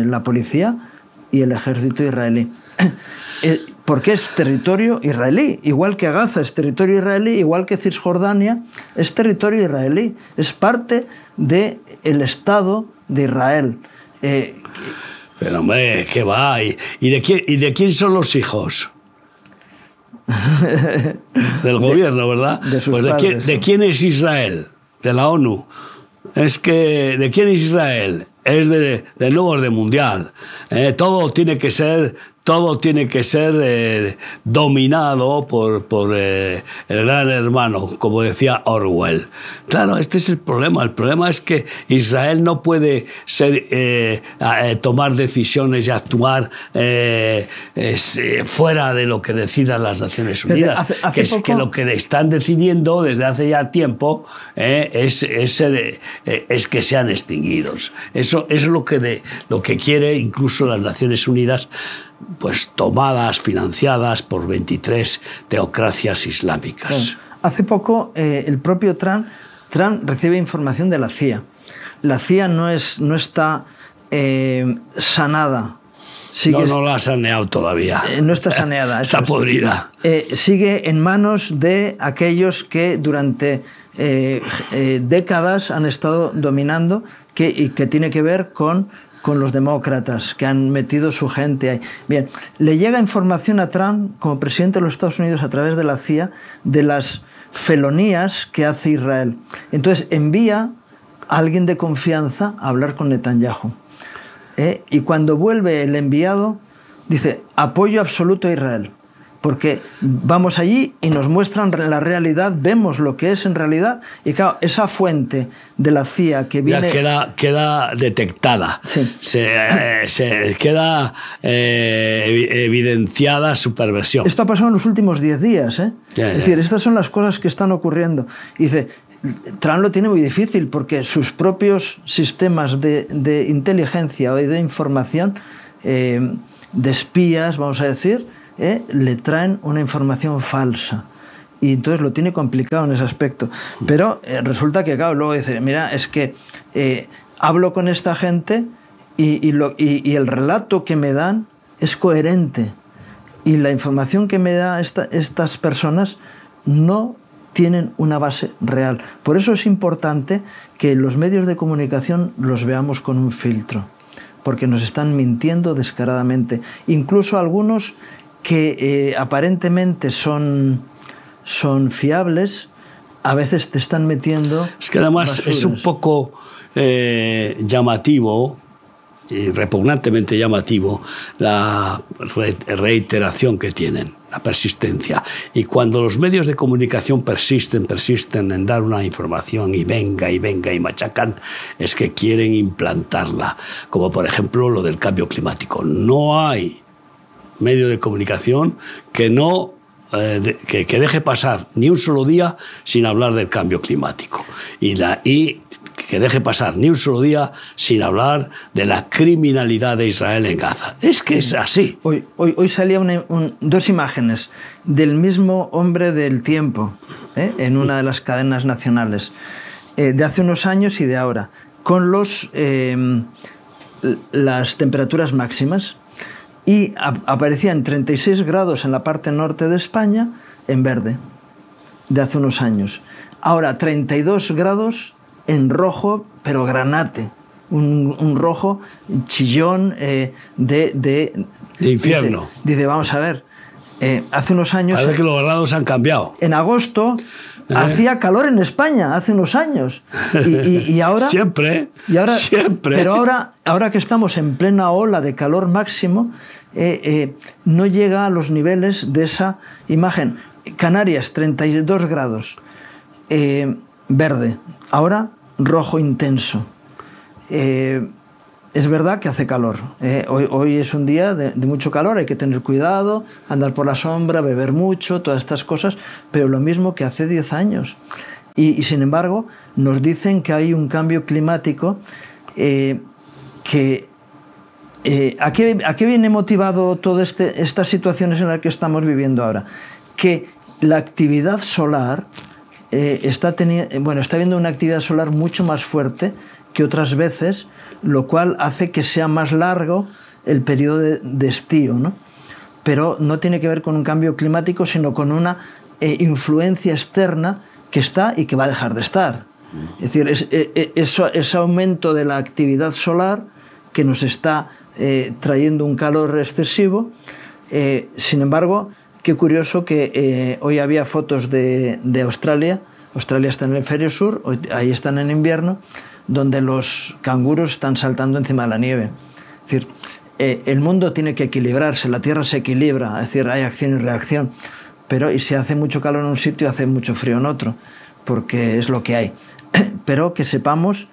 la policía y el ejército israelí. Porque es territorio israelí, igual que Gaza es territorio israelí, igual que Cisjordania es territorio israelí, es parte del Estado de Israel.
Pero hombre, ¿qué va? ¿Y de quién son los hijos? Del gobierno, ¿verdad?
De sus
pues
padres.
¿De quién es Israel? De la ONU. Es que, ¿de quién es Israel? Es del nuevo orden mundial. Todo tiene que ser dominado por el gran hermano, como decía Orwell. Claro, este es el problema. El problema es que Israel no puede tomar decisiones y actuar fuera de lo que decidan las Naciones Unidas. Que lo que están decidiendo desde hace ya tiempo es que sean extinguidos. Eso es lo que quiere incluso las Naciones Unidas, pues tomadas, financiadas por 23 teocracias islámicas.
Claro. Hace poco el propio Trump recibe información de la CIA. La CIA no está sanada
no la ha saneado todavía.
No está saneada.
Está podrida.
Sigue en manos de aquellos que durante décadas han estado dominando, y que tiene que ver con los demócratas, que han metido su gente ahí. Bien, le llega información a Trump, como presidente de los Estados Unidos, a través de la CIA, de las felonías que hace Israel. Entonces envía a alguien de confianza a hablar con Netanyahu. Y cuando vuelve el enviado, dice: apoyo absoluto a Israel, porque vamos allí y nos muestran la realidad, vemos lo que es en realidad, y claro, esa fuente de la CIA que viene...
Ya queda detectada,
sí. se
queda evidenciada su perversión.
Esto ha pasado en los últimos 10 días, ¿eh? Es decir, estas son las cosas que están ocurriendo. Y dice, Trump lo tiene muy difícil porque sus propios sistemas de inteligencia o de información, de espías, vamos a decir, le traen una información falsa. Y entonces lo tiene complicado en ese aspecto. Pero resulta que, claro, luego dice, mira, es que hablo con esta gente y el relato que me dan es coherente. Y la información que me dan estas personas no tienen una base real. Por eso es importante que los medios de comunicación los veamos con un filtro, porque nos están mintiendo descaradamente. Incluso algunos que aparentemente son fiables, a veces te están metiendo...
Es que además basuras. Es un poco llamativo, y repugnantemente llamativo, la reiteración que tienen, la persistencia. Y cuando los medios de comunicación persisten en dar una información y venga y machacan, es que quieren implantarla. Como por ejemplo lo del cambio climático. No hay medio de comunicación que que deje pasar ni un solo día sin hablar del cambio climático. Y que deje pasar ni un solo día sin hablar de la criminalidad de Israel en Gaza. Es que es así.
Hoy salía dos imágenes del mismo hombre del tiempo, en una de las cadenas nacionales, de hace unos años y de ahora, con las temperaturas máximas. Y aparecían 36 grados en la parte norte de España en verde, de hace unos años. Ahora 32 grados en rojo, pero granate, un rojo chillón de
infierno.
Dice, vamos a ver, hace unos años...
Parece que los grados han cambiado.
En agosto hacía calor en España, hace unos años. Y ahora...
Siempre.
Pero ahora que estamos en plena ola de calor máximo, no llega a los niveles de esa imagen. Canarias, 32 grados, verde. Ahora, rojo intenso. Es verdad que hace calor. Hoy es un día de mucho calor, hay que tener cuidado, andar por la sombra, beber mucho, todas estas cosas, pero lo mismo que hace 10 años. Y sin embargo, nos dicen que hay un cambio climático que... ¿A qué viene motivado todas estas situaciones en las que estamos viviendo ahora? Que la actividad solar está viendo una actividad solar mucho más fuerte que otras veces, lo cual hace que sea más largo el periodo de estío, ¿no? Pero no tiene que ver con un cambio climático, sino con una influencia externa que está y que va a dejar de estar. Es decir, ese aumento de la actividad solar que nos está trayendo un calor excesivo. Sin embargo, qué curioso que hoy había fotos de Australia. Australia está en el hemisferio sur, ahí están en invierno, donde los canguros están saltando encima de la nieve. Es decir, el mundo tiene que equilibrarse, la Tierra se equilibra, es decir, hay acción y reacción, pero y si hace mucho calor en un sitio, hace mucho frío en otro, porque es lo que hay. Pero que sepamos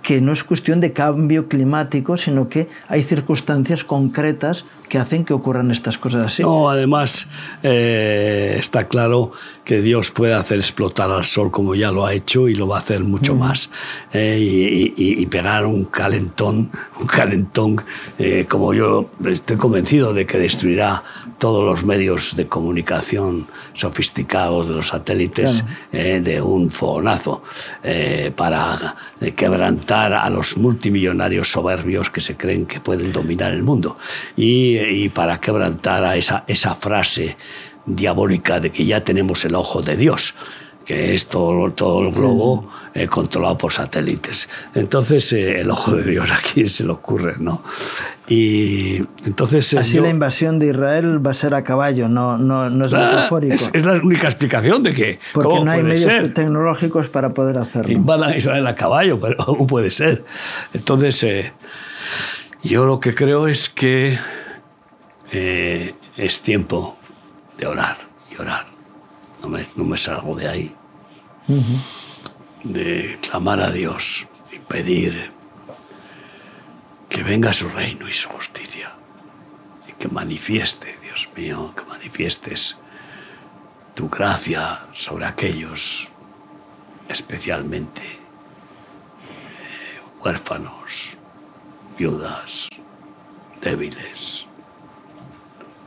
que no es cuestión de cambio climático, sino que hay circunstancias concretas que hacen que ocurran estas cosas así.
No, además está claro que Dios puede hacer explotar al sol como ya lo ha hecho y lo va a hacer mucho más. Y pegar un calentón como yo estoy convencido de que destruirá todos los medios de comunicación sofisticados de los satélites, de un fogonazo, para quebrantar a los multimillonarios soberbios que se creen que pueden dominar el mundo, y para quebrantar a esa frase diabólica de que ya tenemos el ojo de Dios, que es todo el globo controlado por satélites. Entonces, el ojo de Dios, ¿a quién se le ocurre, no? Y entonces...
Así la invasión de Israel va a ser a caballo, no es metafórico.
Es la única explicación de que...
Porque no hay medios tecnológicos para poder hacerlo.
Van a Israel a caballo, pero puede ser. Entonces, yo lo que creo es que es tiempo de orar y orar. No me salgo de ahí, de clamar a Dios y pedir que venga su reino y su justicia, y que manifieste, Dios mío, que manifiestes tu gracia sobre aquellos, especialmente huérfanos, viudas, débiles,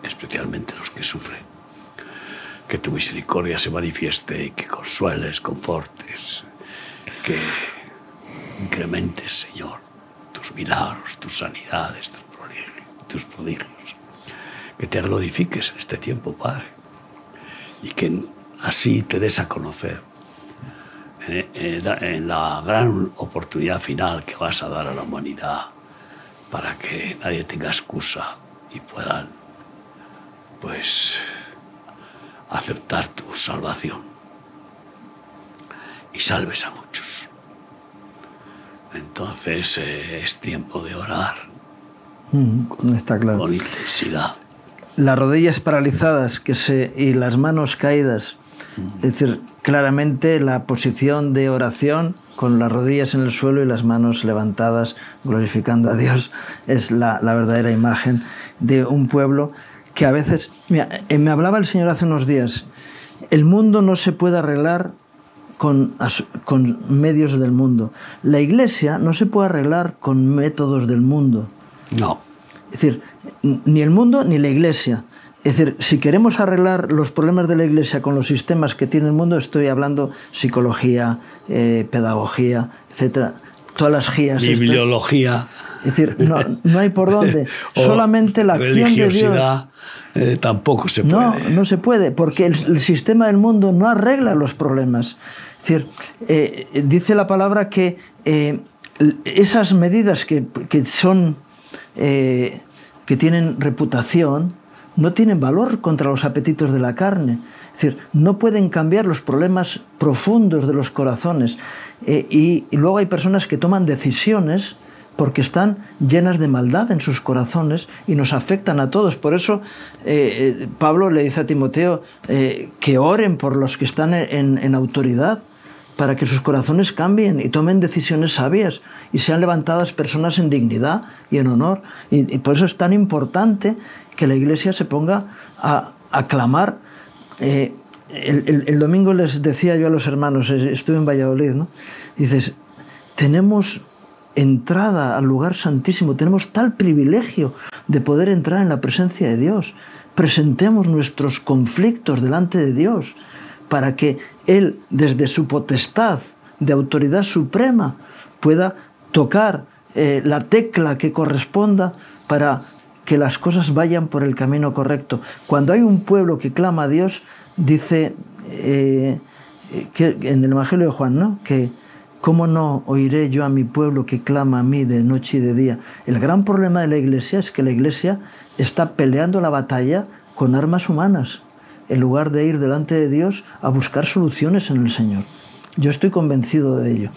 especialmente los que sufren. Que tu misericordia se manifieste y que consueles, confortes, que incrementes, Señor, tus milagros, tus sanidades, tus prodigios. Que te glorifiques en este tiempo, Padre, y que así te des a conocer en la gran oportunidad final que vas a dar a la humanidad, para que nadie tenga excusa y puedan, pues, aceptar tu salvación y salves a muchos. Entonces es tiempo de orar
está claro.
Con intensidad.
Las rodillas paralizadas y las manos caídas, es decir, claramente la posición de oración con las rodillas en el suelo y las manos levantadas glorificando a Dios es la verdadera imagen de un pueblo que a veces... Mira, me hablaba el Señor hace unos días, el mundo no se puede arreglar con medios del mundo. La Iglesia no se puede arreglar con métodos del mundo.
No.
Es decir, ni el mundo ni la Iglesia. Es decir, si queremos arreglar los problemas de la Iglesia con los sistemas que tiene el mundo, estoy hablando psicología, pedagogía, etcétera, todas las guías.
Bibliología.
Es decir, no hay por dónde. Solamente la acción de Dios.
Tampoco se puede.
No se puede, porque el sistema del mundo no arregla los problemas. Es decir, dice la palabra que esas medidas que tienen reputación no tienen valor contra los apetitos de la carne. Es decir, no pueden cambiar los problemas profundos de los corazones. Y luego hay personas que toman decisiones porque están llenas de maldad en sus corazones y nos afectan a todos. Por eso Pablo le dice a Timoteo que oren por los que están en autoridad, para que sus corazones cambien y tomen decisiones sabias y sean levantadas personas en dignidad y en honor. Y por eso es tan importante que la Iglesia se ponga a clamar. El domingo les decía yo a los hermanos, estuve en Valladolid, ¿no? Dices, tenemos entrada al lugar santísimo, tenemos tal privilegio de poder entrar en la presencia de Dios. Presentemos nuestros conflictos delante de Dios para que Él, desde su potestad de autoridad suprema, pueda tocar la tecla que corresponda para que las cosas vayan por el camino correcto. Cuando hay un pueblo que clama a Dios, dice que en el Evangelio de Juan, ¿no?, que ¿cómo no oiré yo a mi pueblo que clama a mí de noche y de día? El gran problema de la Iglesia es que la Iglesia está peleando la batalla con armas humanas, en lugar de ir delante de Dios a buscar soluciones en el Señor. Yo estoy convencido de ello.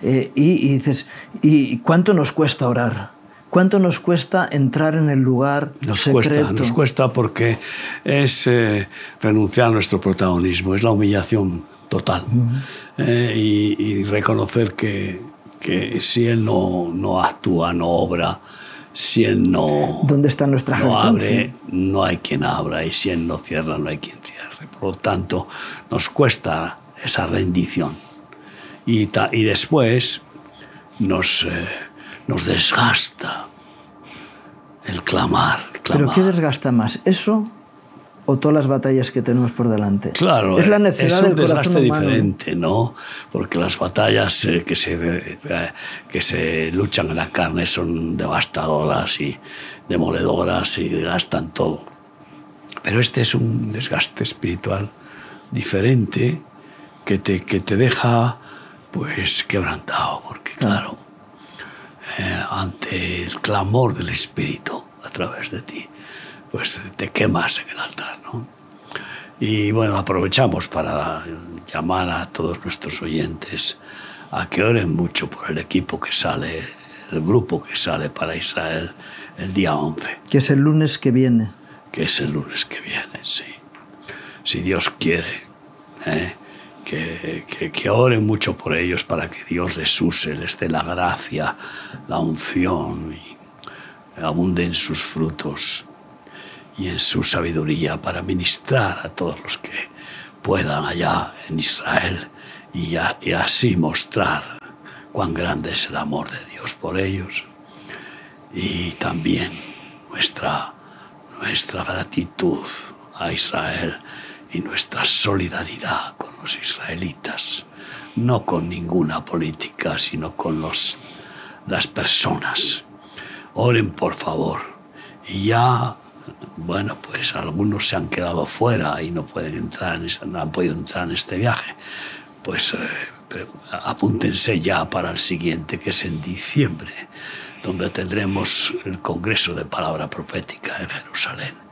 Y dices, ¿y cuánto nos cuesta orar? ¿Cuánto nos cuesta entrar en el lugar secreto?
Nos cuesta porque es renunciar a nuestro protagonismo, es la humillación total. Y reconocer que si Él no actúa, no obra, Si Él no,
¿Dónde está nuestra
no
jactancia?
abre, no hay quien abra, y si Él no cierra, no hay quien cierre. Por lo tanto, nos cuesta esa rendición. Y después nos desgasta el clamar.
¿Pero qué desgasta más? ¿Eso o todas las batallas que tenemos por delante?
Claro,
es la necesidad
es un
del
desgaste
corazón humano,
diferente, ¿no? Porque las batallas que se luchan en la carne son devastadoras y demoledoras y gastan todo. Pero este es un desgaste espiritual diferente que te deja pues quebrantado, porque claro, ante el clamor del Espíritu a través de ti, pues te quemas en el altar, ¿no? Y bueno, aprovechamos para llamar a todos nuestros oyentes a que oren mucho por el equipo que sale, el grupo que sale para Israel el día 11.
Que es el lunes que viene.
Que es el lunes que viene, sí. Si Dios quiere, que oren mucho por ellos para que Dios les use, les dé la gracia, la unción y abunde en sus frutos y en su sabiduría para ministrar a todos los que puedan allá en Israel y así mostrar cuán grande es el amor de Dios por ellos y también nuestra gratitud a Israel y nuestra solidaridad con los israelitas, no con ninguna política, sino con las personas. Oren, por favor. Y ya, bueno, pues algunos se han quedado fuera y no pueden entrar, no han podido entrar en este viaje. Pues apúntense ya para el siguiente, que es en diciembre, donde tendremos el Congreso de Palabra Profética en Jerusalén.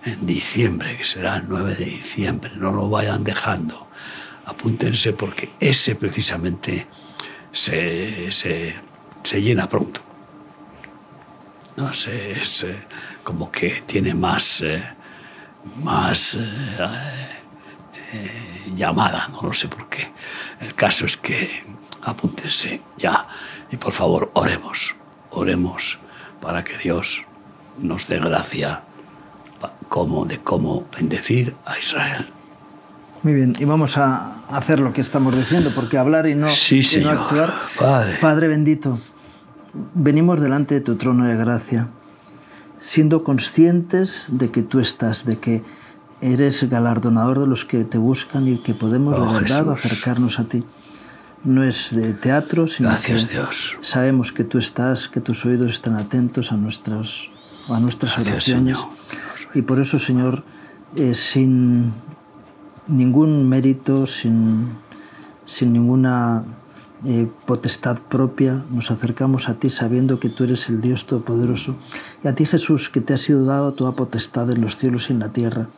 En diciembre, que será el 9 de diciembre. No lo vayan dejando. Apúntense porque ese precisamente se llena pronto. No sé, es como que tiene más llamada, no lo sé por qué. El caso es que apúntense ya y por favor oremos para que Dios nos dé gracia de cómo bendecir a Israel.
Muy bien, y vamos a hacer lo que estamos diciendo, porque hablar y no,
sí,
y no actuar. Padre bendito, venimos delante de tu trono de gracia, siendo conscientes de que tú estás, de que eres galardonador de los que te buscan y que podemos de verdad Jesús. Acercarnos a ti. No es de teatro, sino
Gracias,
que
Dios.
Sabemos que tú estás, que tus oídos están atentos a nuestras oraciones.
Señor.
Y por eso, Señor, sin ningún mérito, sin ninguna potestad propia, nos acercamos a ti sabiendo que tú eres el Dios Todopoderoso. Y a ti, Jesús, que te ha sido dado toda potestad en los cielos y en la tierra,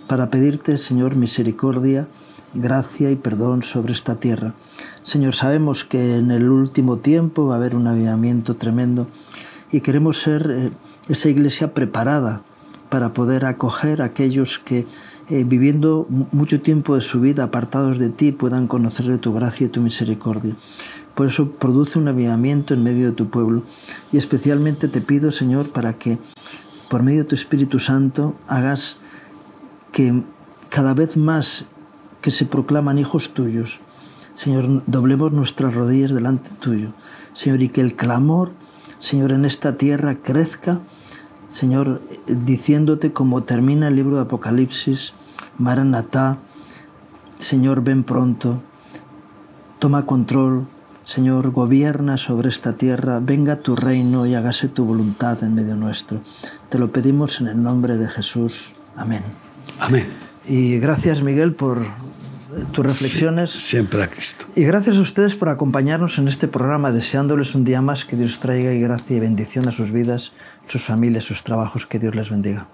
para pedirte, Señor, misericordia, gracia y perdón sobre esta tierra. Señor, sabemos que en el último tiempo va a haber un avivamiento tremendo y queremos ser esa iglesia preparada para poder acoger a aquellos que, viviendo mucho tiempo de su vida apartados de ti, puedan conocer de tu gracia y tu misericordia. Por eso produce un avivamiento en medio de tu pueblo. Y especialmente te pido, Señor, para que por medio de tu Espíritu Santo hagas que cada vez más que se proclaman hijos tuyos, Señor, doblemos nuestras rodillas delante tuyo, Señor, y que el clamor, Señor, en esta tierra crezca, Señor, diciéndote como termina el libro de Apocalipsis, Maranatá, Señor, ven pronto, toma control, Señor, gobierna sobre esta tierra, venga tu reino y hágase tu voluntad en medio nuestro. Te lo pedimos en el nombre de Jesús. Amén.
Amén.
Y gracias, Miguel, por tus reflexiones.
Siempre a Cristo.
Y gracias a ustedes por acompañarnos en este programa, deseándoles un día más que Dios traiga gracia y bendición a sus vidas, sus familias, sus trabajos. Que Dios les bendiga.